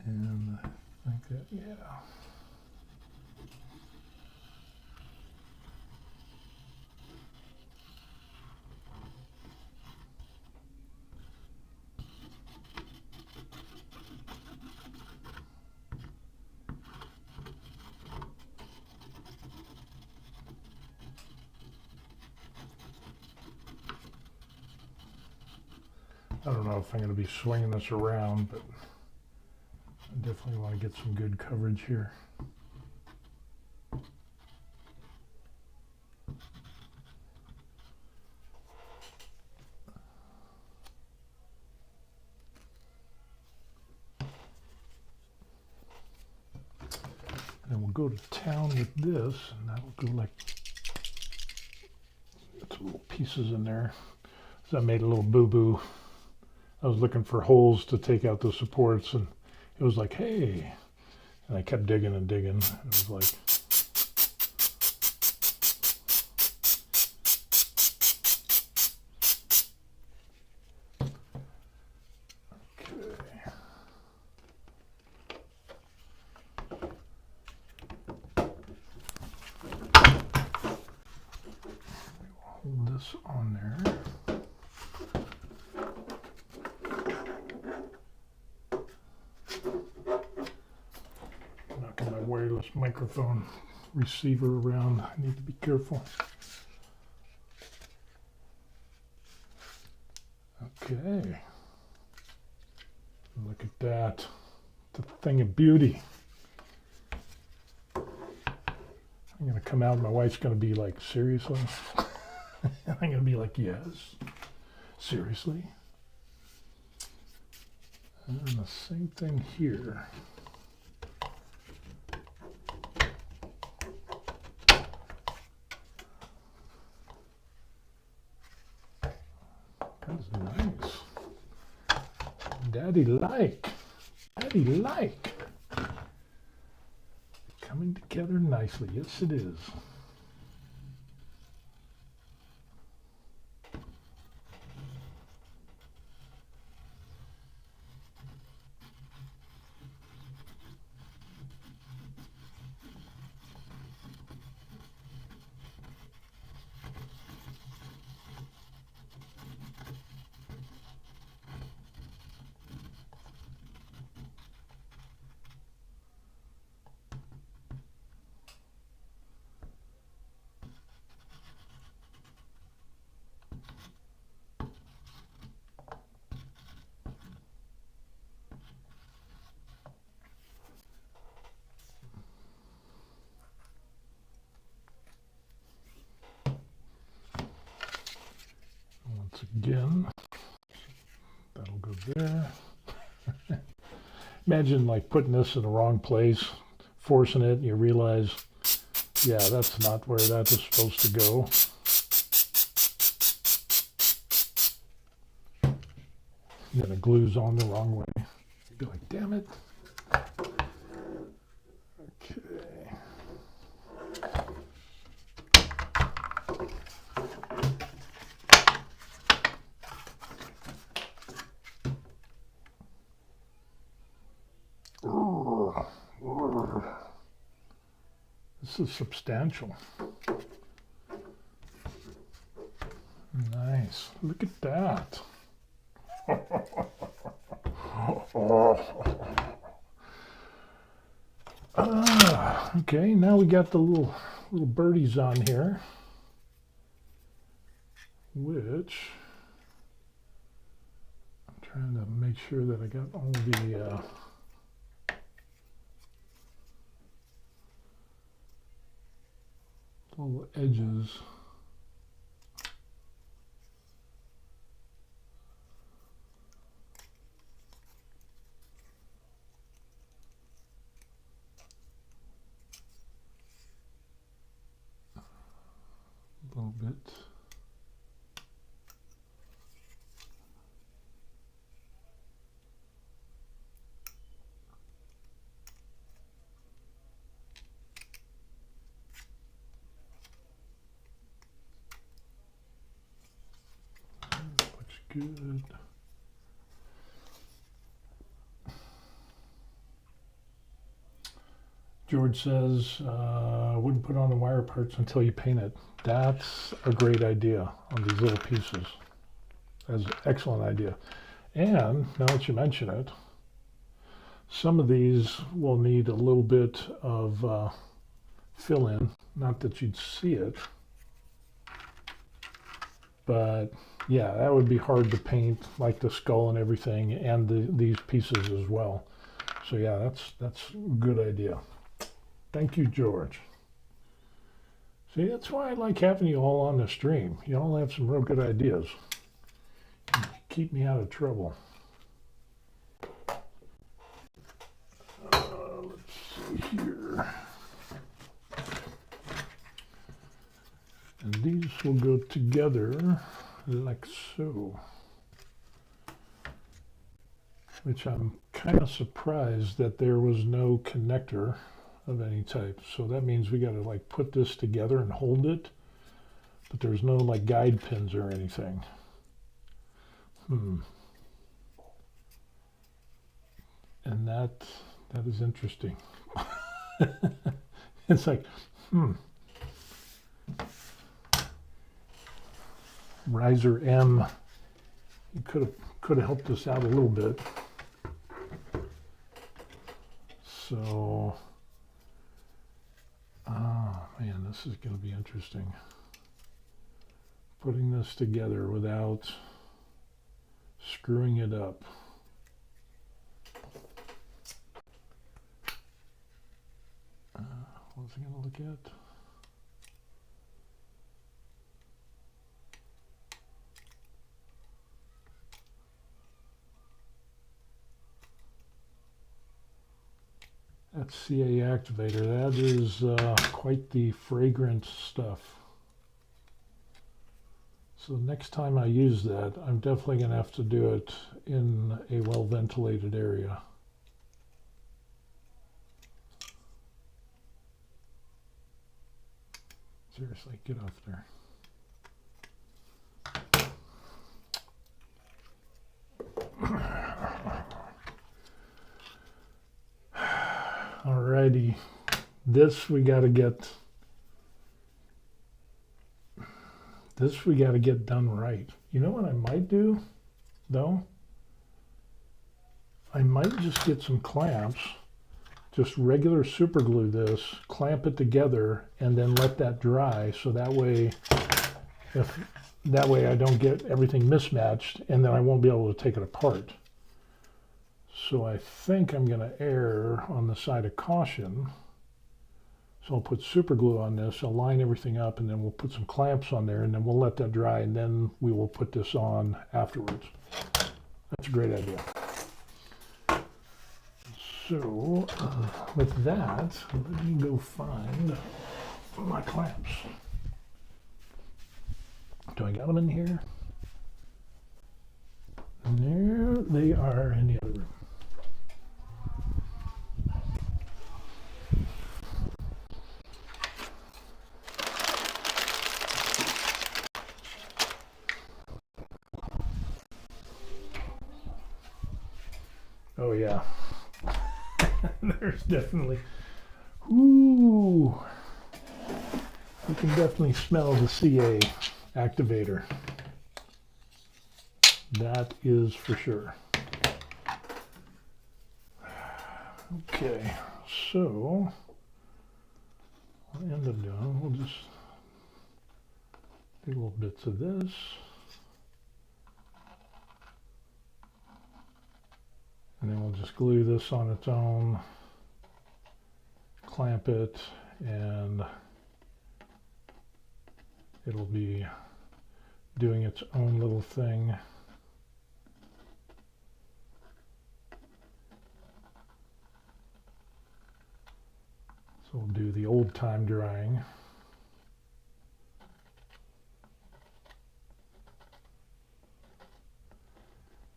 And I think that, yeah. I don't know if I'm going to be swinging this around, but I definitely want to get some good coverage here. And we'll go to town with this, and that'll go like, get some little pieces in there. So I made a little boo-boo. I was looking for holes to take out the supports, and it was like, hey, and I kept digging and digging, and it was like, okay. Hold this on there. Wireless microphone receiver around. I need to be careful. Okay. Look at that. It's a thing of beauty. I'm going to come out and my wife's going to be like, seriously? I'm going to be like, yes. Seriously? And the same thing here. That's nice. Daddy like. Daddy like. Coming together nicely. Yes, it is. Once again, that'll there. Imagine like putting this in the wrong place, forcing it, and you realize, yeah, that's not where that is supposed to go. And then it glues on the wrong way. You'd be like, damn it. Okay. This is substantial. Nice. Look at that. Okay, now we got the little birdies on here, which I'm trying to make sure that I got all the little edges. A little bit. Looks good. George says, wouldn't put on the wire parts until you paint it. That's a great idea on these little pieces. That's an excellent idea. And now that you mention it, some of these will need a little bit of fill in. Not that you'd see it, but yeah, that would be hard to paint, like the skull and everything, and these pieces as well. So yeah, that's a good idea. Thank you, George. See, that's why I like having you all on the stream. You all have some real good ideas. You keep me out of trouble. Let's see here. And these will go together like so. Which I'm kind of surprised that there was no connector of any type. So that means we got to like put this together and hold it, but there's no like guide pins or anything. And that is interesting. It's like, Riserm, you could have helped us out a little bit. So man, this is going to be interesting. Putting this together without screwing it up. What was I going to look at? That's CA activator. That is quite the fragrant stuff. So next time I use that, I'm definitely going to have to do it in a well-ventilated area. Seriously, get off there. Alrighty, this we got to get done right. You know what I might do, though? I might just get some clamps, just regular super glue this, clamp it together, and then let that dry. So that way, I don't get everything mismatched, and then I won't be able to take it apart. So I think I'm going to err on the side of caution. So I'll put super glue on this, I'll line everything up, and then we'll put some clamps on there, and then we'll let that dry, and then we will put this on afterwards. That's a great idea. So with that, let me go find my clamps. Do I got them in here? There they are in the other room. Oh yeah, there's definitely, ooh, you can definitely smell the CA activator. That is for sure. Okay, so what I end up doing, we'll just do little bits of this. And then we'll just glue this on its own, clamp it, and it'll be doing its own little thing. So we'll do the old time drying.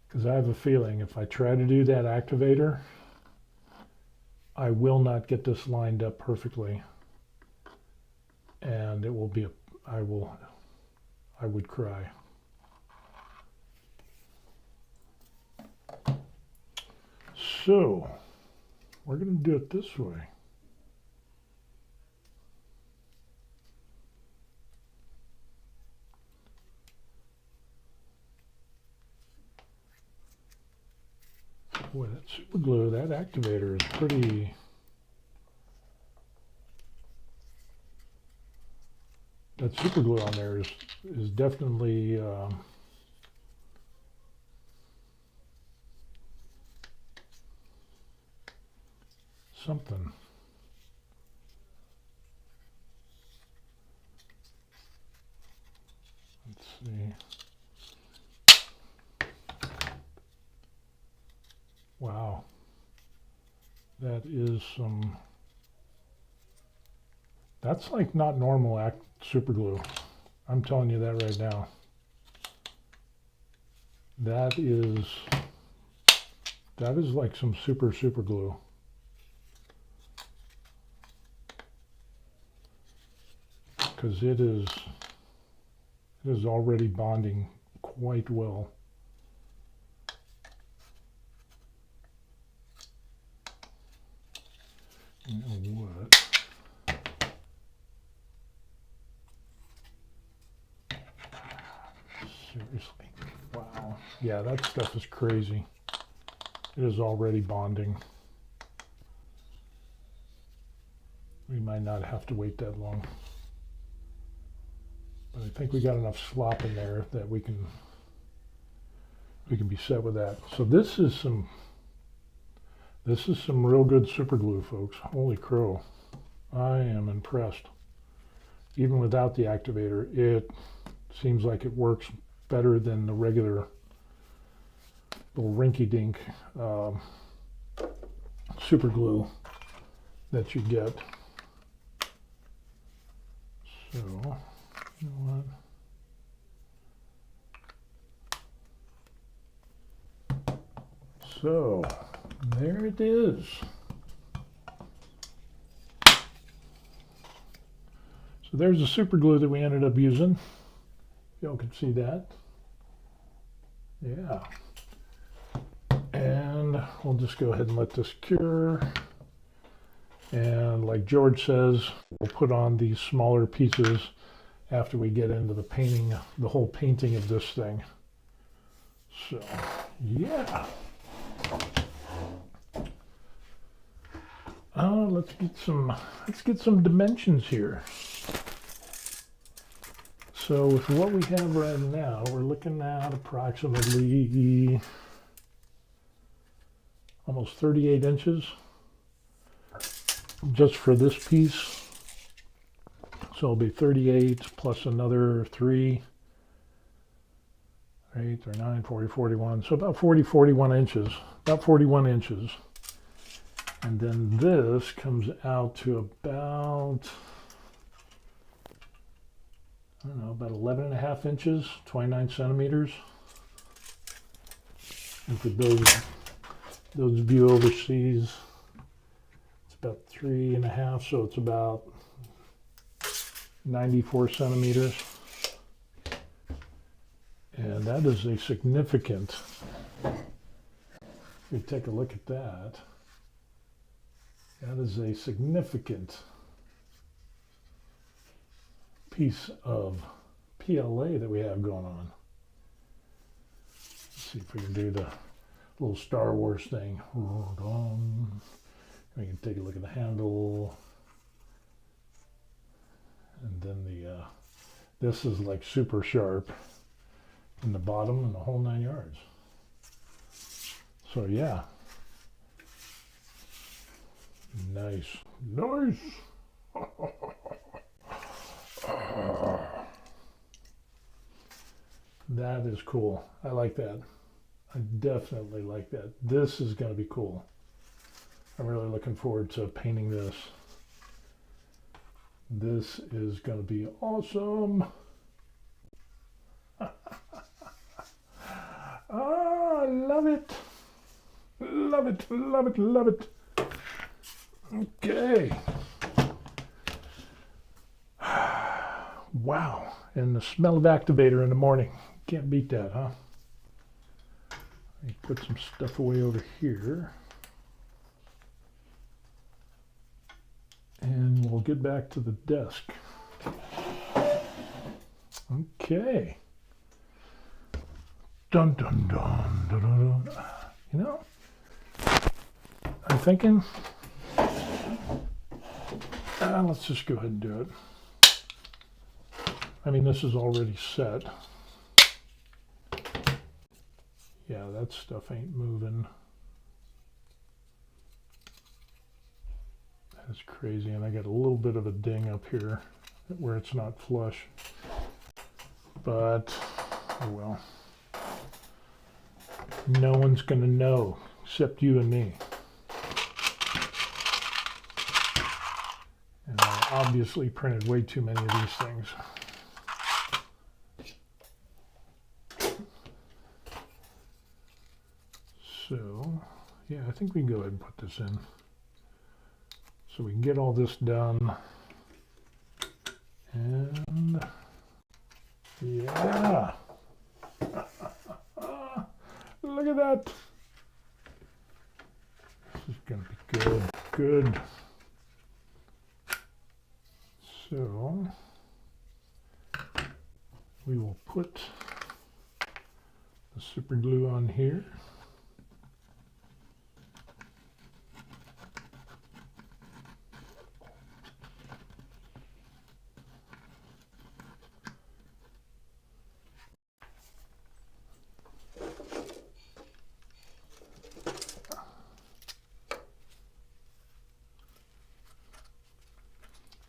Because I have a feeling if I try to do that activator, I will not get this lined up perfectly. And it will be I would cry. So we're going to do it this way. Boy, that super glue, that activator is pretty. That super glue on there is definitely something. Let's see. Wow, that is some. That's like not normal super glue. I'm telling you that right now. That is like some super glue. Because it is already bonding quite well. You know what? Seriously. Wow. Yeah, that stuff is crazy. It is already bonding. We might not have to wait that long. But I think we got enough slop in there that we can be set with that. So this is some real good super glue, folks. Holy crow. I am impressed. Even without the activator, it seems like it works better than the regular little rinky-dink super glue that you get. So, you know what? So, there it is. So there's the super glue that we ended up using. Y'all can see that. Yeah. And we'll just go ahead and let this cure. And like George says, we'll put on these smaller pieces after we get into the painting, the whole painting of this thing. So, yeah. Let's get some dimensions here. So with what we have right now, we're looking at approximately almost 38 inches just for this piece. So it'll be 38 plus another 3. 8 or 9, 40, 41. So about 40, 41 inches. About 41 inches. And then this comes out to about, I don't know, about 11 and a half inches, 29 centimeters. And for those of you overseas, it's about 3.5, so it's about 94 centimeters. And that is a significant, if you take a look at that, that is a significant piece of PLA that we have going on. Let's see if we can do the little Star Wars thing. We can take a look at the handle. And then this is like super sharp in the bottom and the whole 9 yards. So yeah. Nice. Nice. That is cool. I like that. I definitely like that. This is going to be cool. I'm really looking forward to painting this. This is going to be awesome. Ah, love it. Love it, love it, love it. Okay. Wow. And the smell of activator in the morning. Can't beat that, huh? Let me put some stuff away over here. And we'll get back to the desk. Okay. Dun dun dun dun dun. Dun. You know, I'm thinking, let's just go ahead and do it. I mean, this is already set. Yeah, that stuff ain't moving. That's crazy, and I got a little bit of a ding up here where it's not flush. But, oh well. No one's going to know except you and me. And I obviously printed way too many of these things. So, yeah, I think we can go ahead and put this in. So we can get all this done. And, yeah. Look at that. This is going to be good. Good. So, we will put the super glue on here.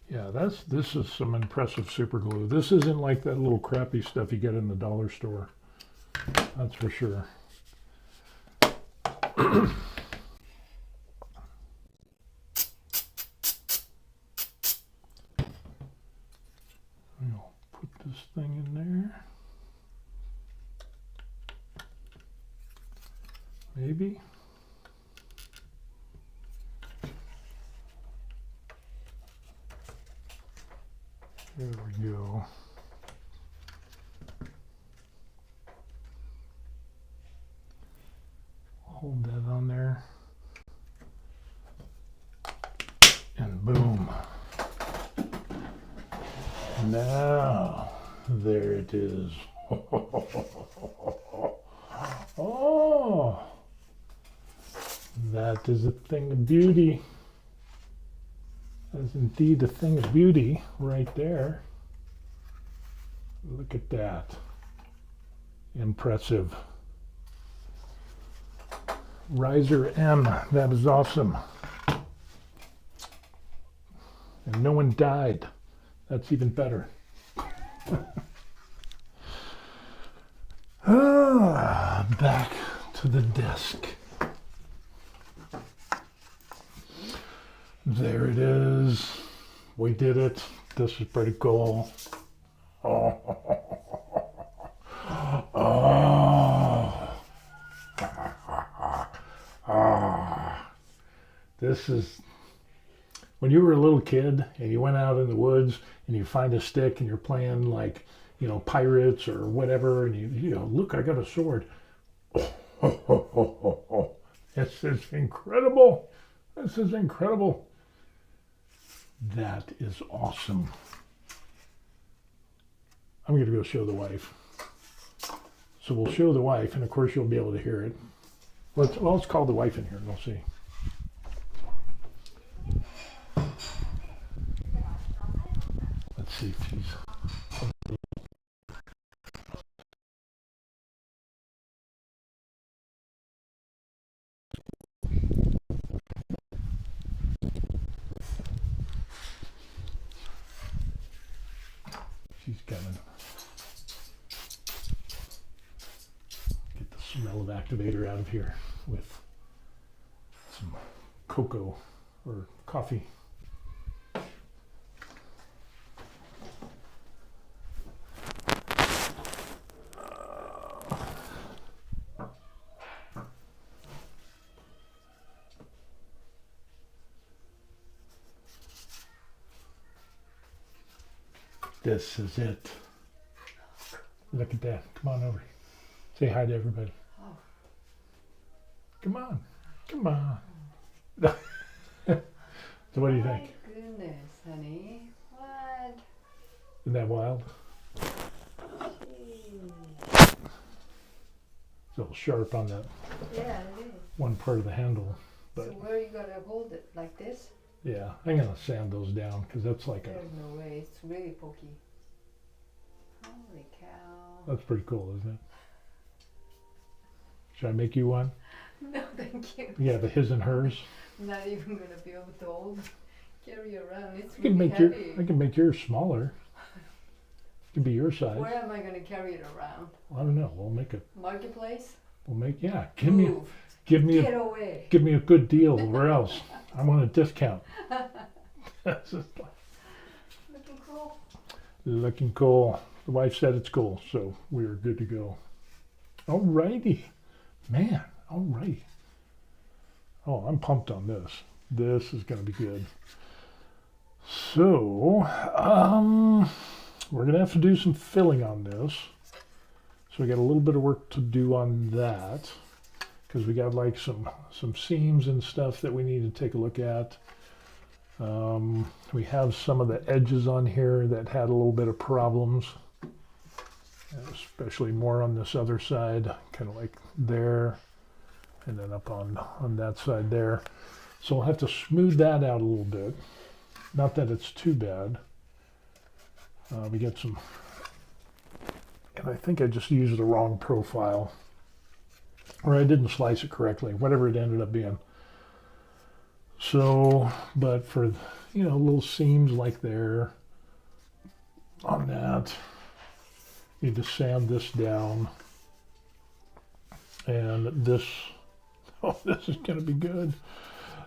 Yeah, this is some impressive super glue. This isn't like that little crappy stuff you get in the dollar store. That's for sure. I'll put this thing in there. Maybe. There we go. Hold that on there. And boom. Now, there it is. Oh, that is a thing of beauty. That is indeed a thing of beauty right there. Look at that. Impressive. Riserm, that was awesome. And no one died. That's even better. back to the desk. There it is. We did it. This is pretty cool. Oh. Oh. This is when you were a little kid and you went out in the woods and you find a stick and you're playing like, you know, pirates or whatever, and you know, look, I got a sword. Oh. This is incredible. This is incredible. That is awesome. I'm going to go show the wife. So we'll show the wife, and of course you'll be able to hear it. Let's call the wife in here and we'll see. Let's see if she's... She's coming. Get the smell of activator out of here with some cocoa or coffee. This is it. Look at that. Come on over. Say hi to everybody. Oh. Come on. Come on. So what do you think? My goodness, honey. What? Isn't that wild? Jeez. It's a little sharp on that Yeah, it is. one part of the handle. So But where are you gonna hold it? Like this? yeah, I'm going to sand those down because that's like There's no way. It's really pokey. Holy cow. that's pretty cool, isn't it? Should I make you one? No, thank you. Yeah, the his and hers. I'm not even gonna be able to hold, carry around. It's I can really make heavy. I can make yours smaller. It can be your size. Where am I gonna carry it around? I don't know. We'll make it. Marketplace? We'll make yeah. Move. Give me Get away. give me a good deal, or else I want a discount. That's just like, Looking cool. looking cool. The wife said it's cool, so we're good to go. Alrighty, man. Alright. Oh, I'm pumped on this. This is gonna be good. So, we're gonna have to do some filling on this. So we got a little bit of work to do on that because we got like some seams and stuff that we need to take a look at. We have some of the edges on here that had a little bit of problems, especially more on this other side, kind of like there, and then up on that side there. So we'll have to smooth that out a little bit. Not that it's too bad. We get some, and I think I just used the wrong profile, or I didn't slice it correctly, whatever it ended up being. So, but for, you know, little seams like there on that, need to sand this down. And this, oh, this is going to be good.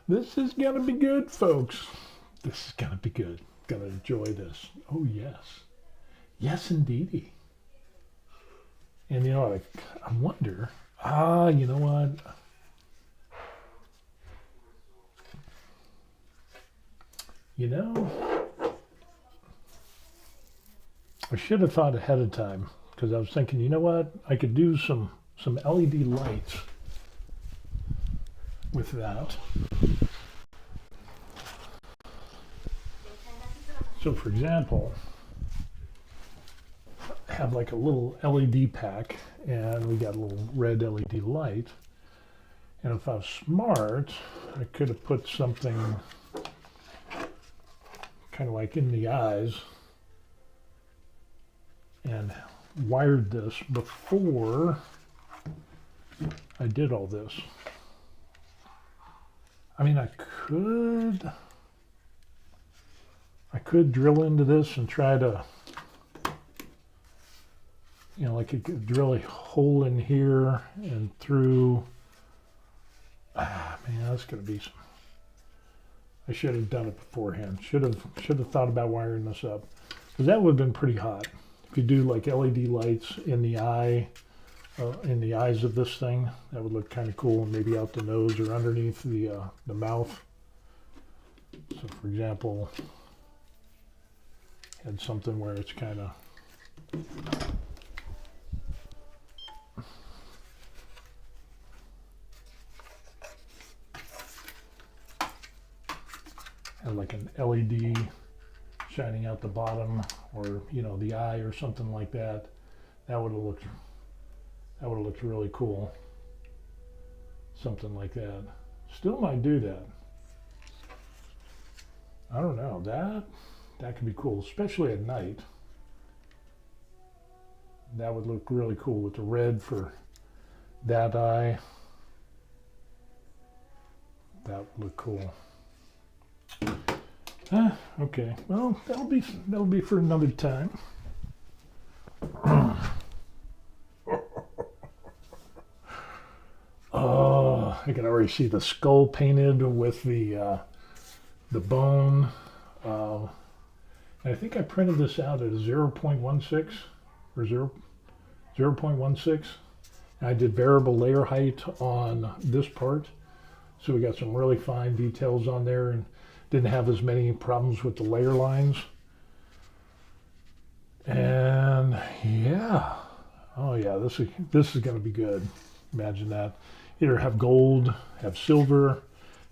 This is going to be good, folks. This is going to be good. Going to enjoy this. Oh, yes. Yes, indeedy. And, you know, I wonder, you know what? You know, I should have thought ahead of time because I was thinking, you know what? I could do some LED lights with that. So, for example, have like a little LED pack, and we got a little red LED light. And if I was smart, I could have put something kind of like in the eyes and wired this before I did all this. I mean, I could drill into this and try to, you know, like it could drill a hole in here and through. Ah, man, that's gonna be some. I should have done it beforehand. Should have thought about wiring this up, because that would have been pretty hot. If you do like LED lights in the eye, in the eyes of this thing, that would look kind of cool, and maybe out the nose or underneath the mouth. So, for example, had something where it's kind of and like an LED shining out the bottom, or you know, the eye or something like that. That would have looked really cool. Something like that. Still might do that. I don't know. That could be cool, especially at night. That would look really cool with the red for that eye. That would look cool. Okay. Well, that'll be for another time. Oh, I can already see the skull painted with the bone. I think I printed this out at 0.16 or 0.16. I did variable layer height on this part, so we got some really fine details on there, and didn't have as many problems with the layer lines. And yeah, oh yeah, this is going to be good. Imagine that. Either have gold, have silver,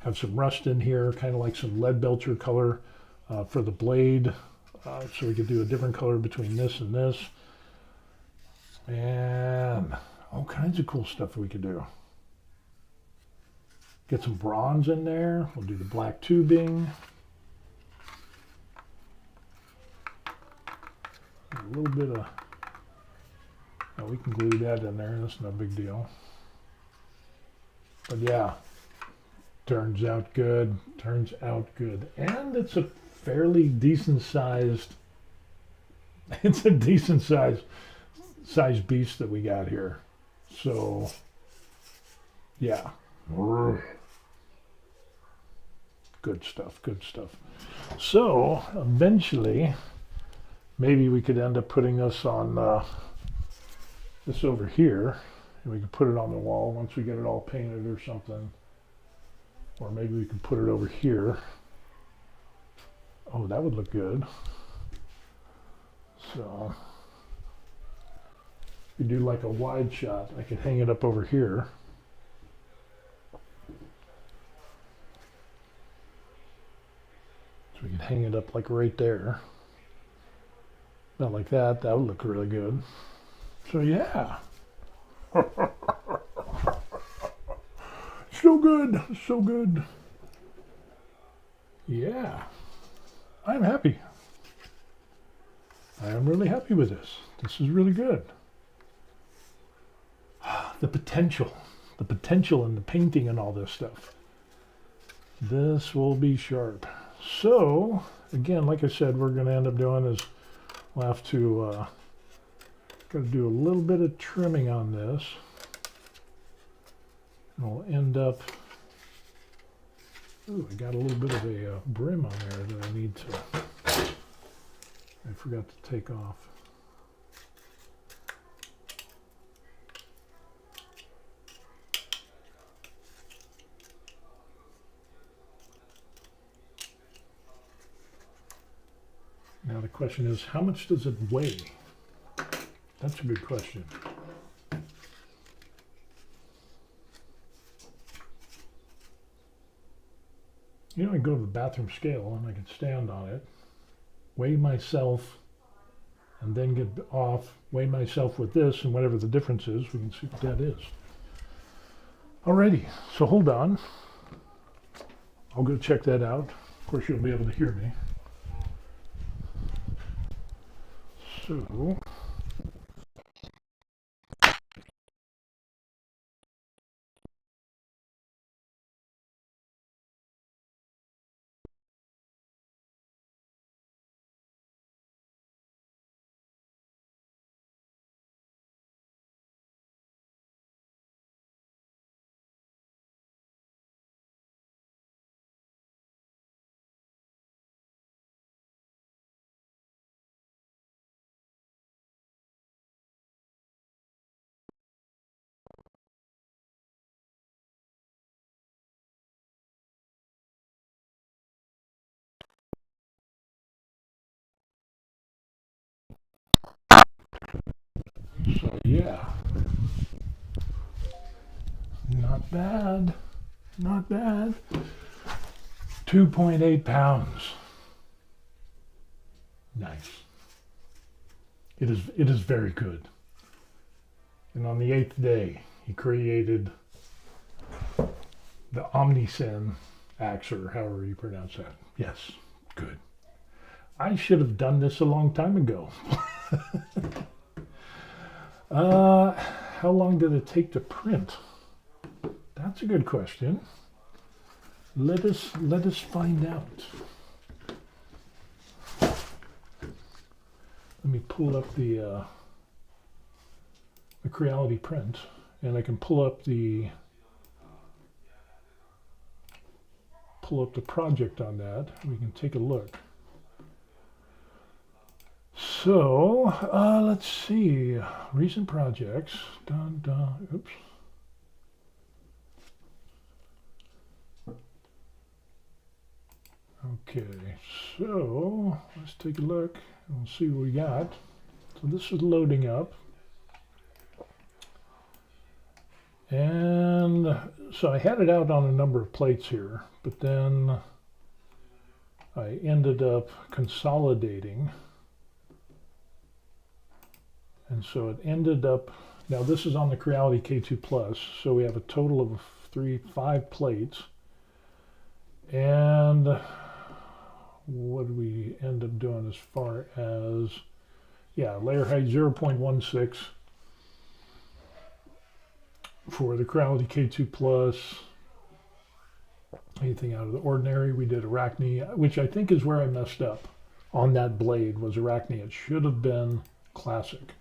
have some rust in here, kind of like some lead belcher color for the blade. So we could do a different color between this and this. And all kinds of cool stuff we could do. Get some bronze in there. We'll do the black tubing. A little bit of, oh, we can glue that in there. That's no big deal. But yeah, turns out good. Turns out good. And it's a fairly decent sized, it's a decent sized beast that we got here. So yeah. Good stuff, good stuff. So eventually, maybe we could end up putting this on this over here, and we could put it on the wall once we get it all painted or something. Or maybe we could put it over here. Oh, that would look good. So if you do like a wide shot, I could hang it up over here. So we could hang it up like right there. Not like that. That would look really good. So yeah. So good. So good. Yeah. I'm happy. I am really happy with this. This is really good. The potential in the painting and all this stuff. This will be sharp. So, again, like I said, we're going to end up doing is we'll have to got to do a little bit of trimming on this. And we'll end up, ooh, I got a little bit of a brim on there that I need to, I forgot to take off. Now the question is, how much does it weigh? That's a good question. You know, I go to the bathroom scale and I can stand on it, weigh myself, and then get off, weigh myself with this, and whatever the difference is, we can see what that is. Alrighty, so hold on. I'll go check that out. Of course, you'll be able to hear me. So yeah. Not bad. Not bad. 2.8 pounds. Nice. It is very good. And on the 8th day, he created the Omnissian axe, or however you pronounce that. Yes, good. I should have done this a long time ago. How long did it take to print? That's a good question. Let us find out. Let me pull up the Creality print, and I can pull up the project on that. We can take a look. So let's see, recent projects. Dun, dun, oops. Okay, so let's take a look and we'll see what we got. So this is loading up. And so I had it out on a number of plates here, but then I ended up consolidating. And so it ended up, now this is on the Creality K2 Plus, so we have a total of 5 plates. And what did we end up doing as far as, yeah, layer height 0.16 for the Creality K2 Plus. Anything out of the ordinary, we did Arachne, which I think is where I messed up on that blade, was Arachne. It should have been Classic.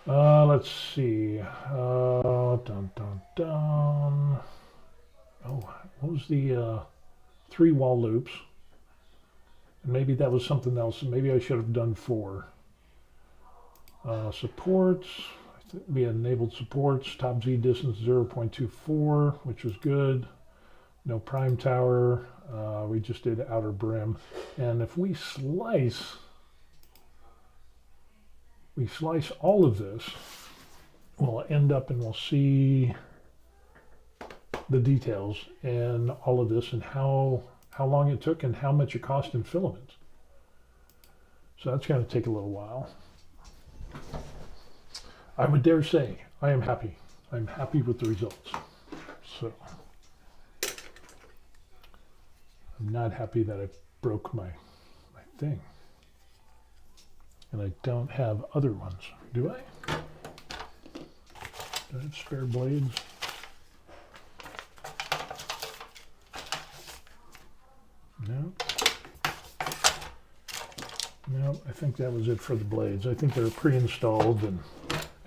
Let's see. Dun, dun, dun. Oh, what was the 3 wall loops? Maybe that was something else. Maybe I should have done 4. Supports. I think we enabled supports. Top Z distance 0.24, which was good. No prime tower. We just did outer brim. And if we slice all of this, we'll end up and we'll see the details and all of this and how long it took and how much it cost in filament. So that's going to take a little while. I would dare say I am happy. I'm happy with the results. So I'm not happy that I broke my thing. And I don't have other ones, do I? Do I have spare blades? No. No, I think that was it for the blades. I think they're pre-installed, and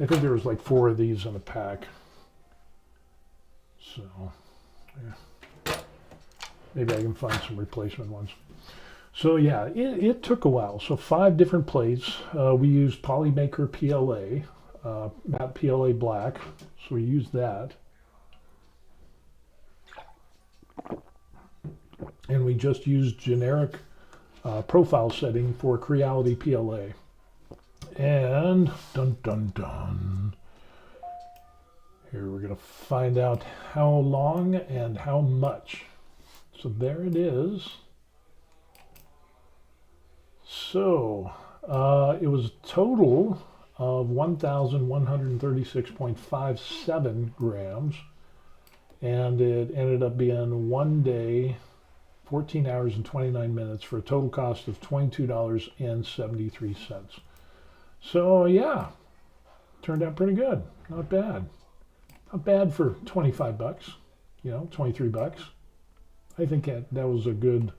I think there was like 4 of these in a pack. So, yeah. Maybe I can find some replacement ones. So yeah, it took a while. So 5 different plates. We used Polymaker PLA, matte PLA black. So we used that. And we just used generic profile setting for Creality PLA. And dun dun dun. Here we're going to find out how long and how much. So there it is. So it was a total of 1,136.57 grams, and it ended up being 1 day, 14 hours and 29 minutes for a total cost of $22.73. So yeah, turned out pretty good. Not bad. Not bad for 25 bucks, 23 bucks. I think that was a good,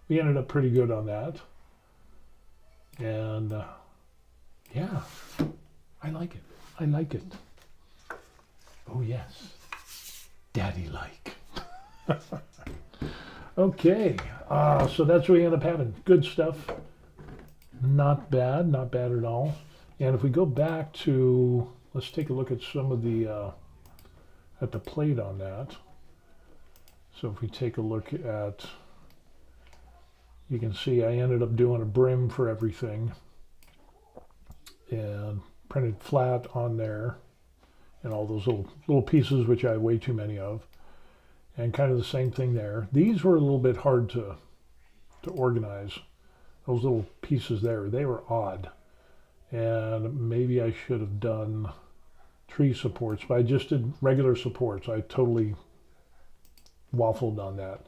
we ended up pretty good on that. And yeah, I like it. I like it. Oh yes, daddy-like. Okay, so that's what we end up having. Good stuff. Not bad at all. And if we go back to, let's take a look at some of the, at the plate on that. So if we take a look at, you can see I ended up doing a brim for everything. And printed flat on there, and all those little pieces, which I have way too many of, and kind of the same thing there. These were a little bit hard to organize. Those little pieces there, they were odd, and maybe I should have done tree supports, but I just did regular supports. I totally waffled on that.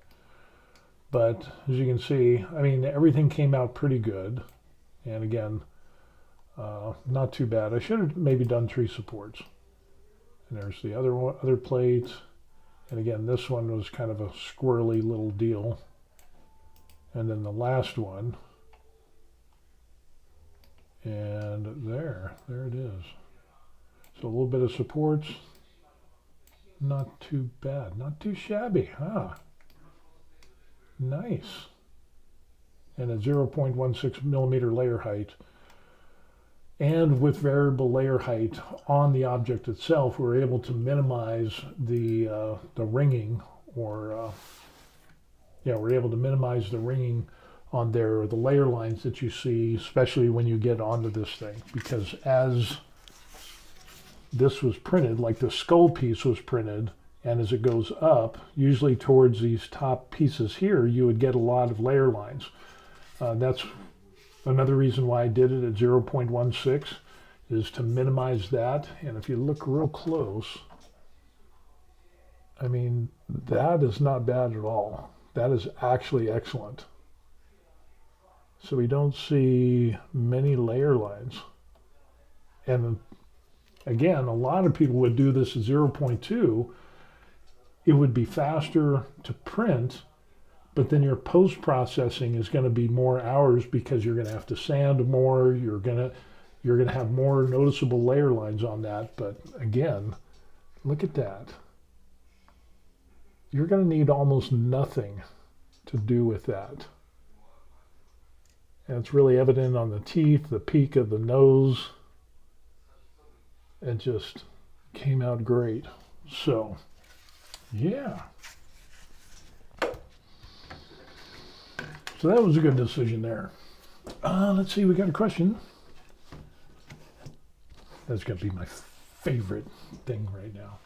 But as you can see, I mean, everything came out pretty good. And again, not too bad. I should have maybe done tree supports. And there's the other plate. And again, this one was kind of a squirrely little deal. And then the last one. And there it is. So a little bit of supports. Not too bad, not too shabby, huh? Nice. And a 0.16 millimeter layer height. And with variable layer height on the object itself, we're able to minimize the ringing, or we're able to minimize the ringing on there, or the layer lines that you see, especially when you get onto this thing, because as this was printed, like the skull piece was printed, and as it goes up, usually towards these top pieces here, you would get a lot of layer lines. That's another reason why I did it at 0.16, is to minimize that. And if you look real close, I mean, that is not bad at all. That is actually excellent. So we don't see many layer lines. And again, a lot of people would do this at 0.2. It would be faster to print, but then your post-processing is going to be more hours, because you're going to have to sand more. You're going to have more noticeable layer lines on that. But again, look at that. You're going to need almost nothing to do with that. And it's really evident on the teeth, the peak of the nose. It just came out great. So, yeah. So that was a good decision there. Let's see, we got a question. That's going to be my favorite thing right now.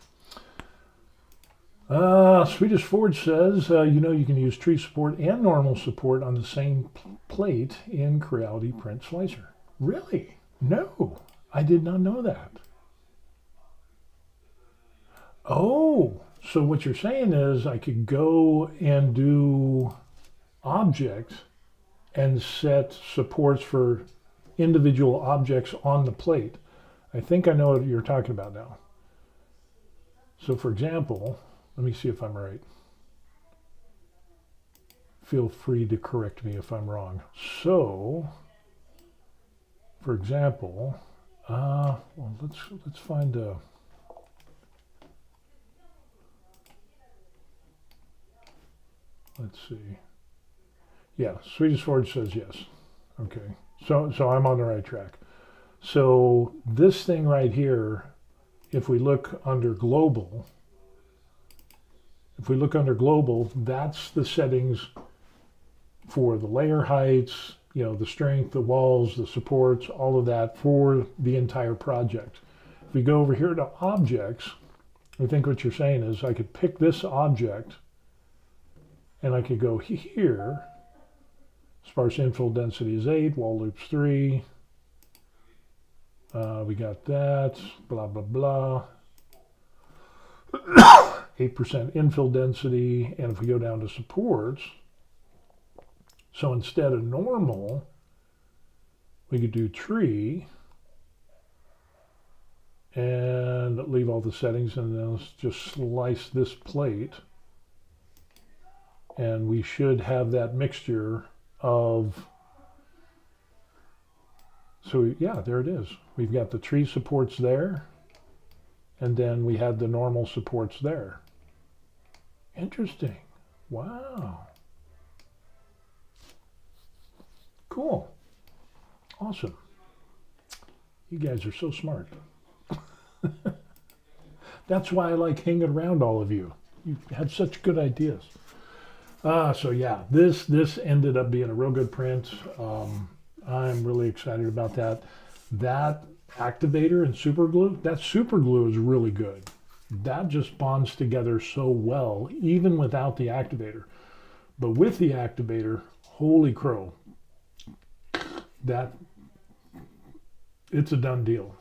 Swedish Forge says, you can use tree support and normal support on the same plate in Creality Print Slicer. Really? No, I did not know that. Oh, so what you're saying is I could go and do objects and set supports for individual objects on the plate. I think I know what you're talking about now. So for example, let me see if I'm right. Feel free to correct me if I'm wrong. So, for example, well, let's find a. Let's see. Yeah, Swedish Forge says yes. Okay, so I'm on the right track. So this thing right here, if we look under global, that's the settings for the layer heights, the strength, the walls, the supports, all of that for the entire project. If we go over here to objects, I think what you're saying is I could pick this object and I could go here. Sparse infill density is 8, wall loops 3. We got that, blah, blah, blah. 8% infill density. And if we go down to supports, so instead of normal, we could do tree and leave all the settings, and then let's just slice this plate. And we should have that mixture of, so yeah, there it is. We've got the tree supports there, and then we had the normal supports there. Interesting. Wow. Cool. Awesome. You guys are so smart. That's why I like hanging around all of you. You have such good ideas. So yeah, this ended up being a real good print. I'm really excited about that. That activator and super glue, that super glue is really good. That just bonds together so well, even without the activator. But with the activator, holy crow, that it's a done deal.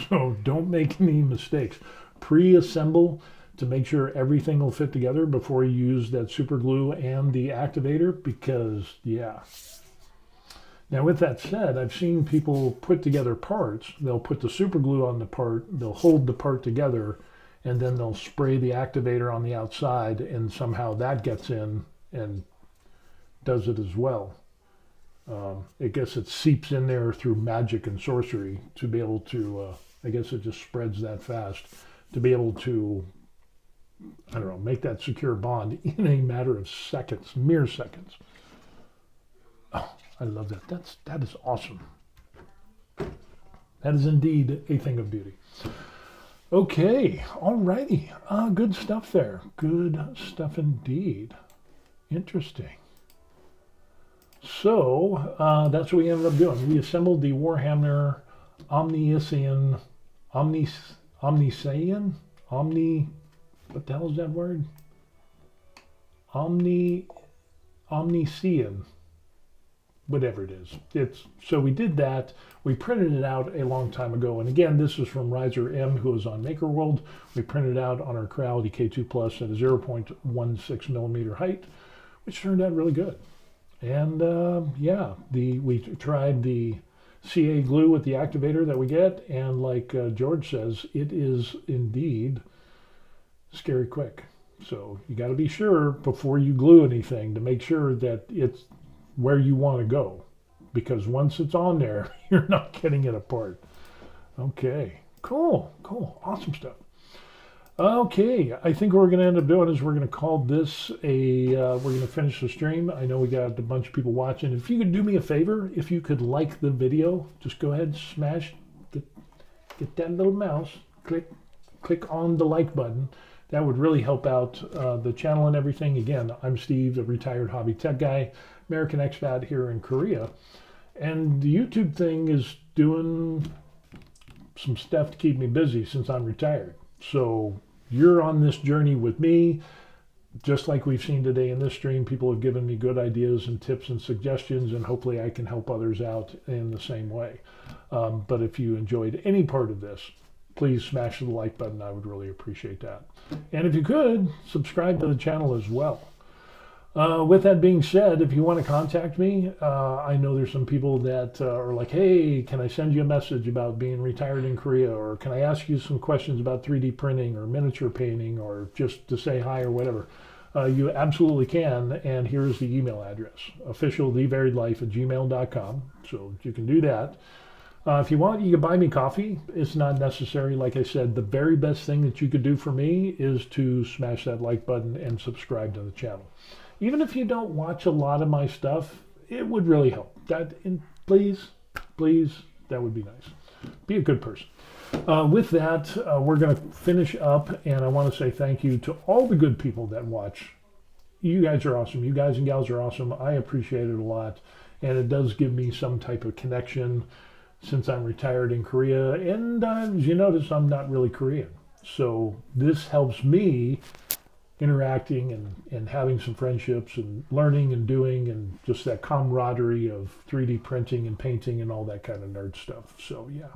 So don't make any mistakes. Pre-assemble to make sure everything will fit together before you use that super glue and the activator, because yeah. Now with that said, I've seen people put together parts. They'll put the super glue on the part, they'll hold the part together, and then they'll spray the activator on the outside, and somehow that gets in and does it as well. I guess it seeps in there through magic and sorcery to be able to, I guess it just spreads that fast, to be able to, I don't know, make that secure bond in a matter of seconds, mere seconds. Oh, I love that. That is awesome. That is indeed a thing of beauty. Okay, alrighty. Good stuff there. Good stuff indeed. Interesting. So that's what we ended up doing. We assembled the Warhammer Omnissian, Omnissian, what the hell is that word? Omnissian, whatever it is. So we did that. We printed it out a long time ago. And again, this is from Riserm, who is on Makerworld. We printed it out on our Creality K2 Plus at a 0.16 millimeter height, which turned out really good. And yeah, we tried the CA glue with the activator that we get, and like George says, it is indeed scary quick. So you got to be sure before you glue anything to make sure that it's where you want to go, because once it's on there, you're not getting it apart. Okay, cool, awesome stuff. Okay, I think what we're going to end up doing is we're going to call this we're going to finish the stream. I know we got a bunch of people watching. If you could do me a favor, if you could like the video, just go ahead and smash, get that little mouse, click on the like button. That would really help out the channel and everything. Again, I'm Steve, a retired hobby tech guy, American expat here in Korea. And the YouTube thing is doing some stuff to keep me busy since I'm retired. So you're on this journey with me, just like we've seen today in this stream. People have given me good ideas and tips and suggestions, and hopefully I can help others out in the same way. But if you enjoyed any part of this, please smash the like button. I would really appreciate that. And if you could, subscribe to the channel as well. With that being said, if you want to contact me, I know there's some people that are like, hey, can I send you a message about being retired in Korea? Or can I ask you some questions about 3D printing or miniature painting, or just to say hi or whatever? You absolutely can. And here's the email address, officialthevariedlife@gmail.com. So you can do that. If you want, you can buy me coffee. It's not necessary. Like I said, the very best thing that you could do for me is to smash that like button and subscribe to the channel. Even if you don't watch a lot of my stuff, it would really help. Please, that would be nice. Be a good person. With that, we're going to finish up, and I want to say thank you to all the good people that watch. You guys are awesome. You guys and gals are awesome. I appreciate it a lot, and it does give me some type of connection since I'm retired in Korea. And as you notice, I'm not really Korean. So this helps me interacting and having some friendships and learning and doing, and just that camaraderie of 3D printing and painting and all that kind of nerd stuff. So yeah.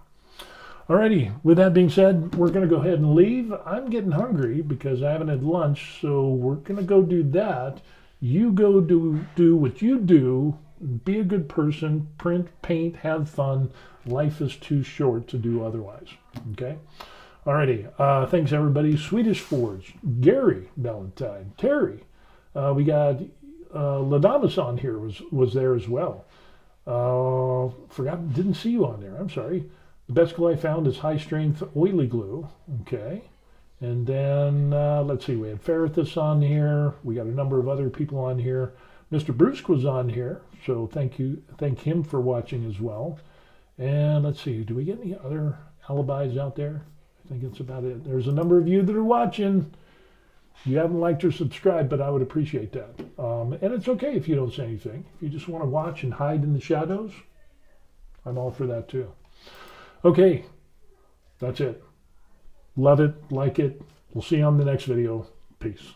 Alrighty, with that being said, we're going to go ahead and leave. I'm getting hungry because I haven't had lunch, so we're going to go do that. You go do what you do. Be a good person. Print, paint, have fun. Life is too short to do otherwise. Okay? Alrighty, thanks everybody. Swedish Forge, Gary Valentine, Terry. We got Ladamus on here, was there as well. Didn't see you on there, I'm sorry. The best glue I found is high strength oily glue. Okay. And then, let's see, we had Ferrithus on here. We got a number of other people on here. Mr. Bruce was on here, so thank him for watching as well. And let's see, do we get any other alibis out there? I think that's about it. There's a number of you that are watching. You haven't liked or subscribed, but I would appreciate that. And it's okay if you don't say anything. If you just want to watch and hide in the shadows, I'm all for that too. Okay, That's it. Love it, like it. We'll see you on the next video. Peace.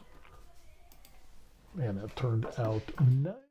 Man, that turned out nice.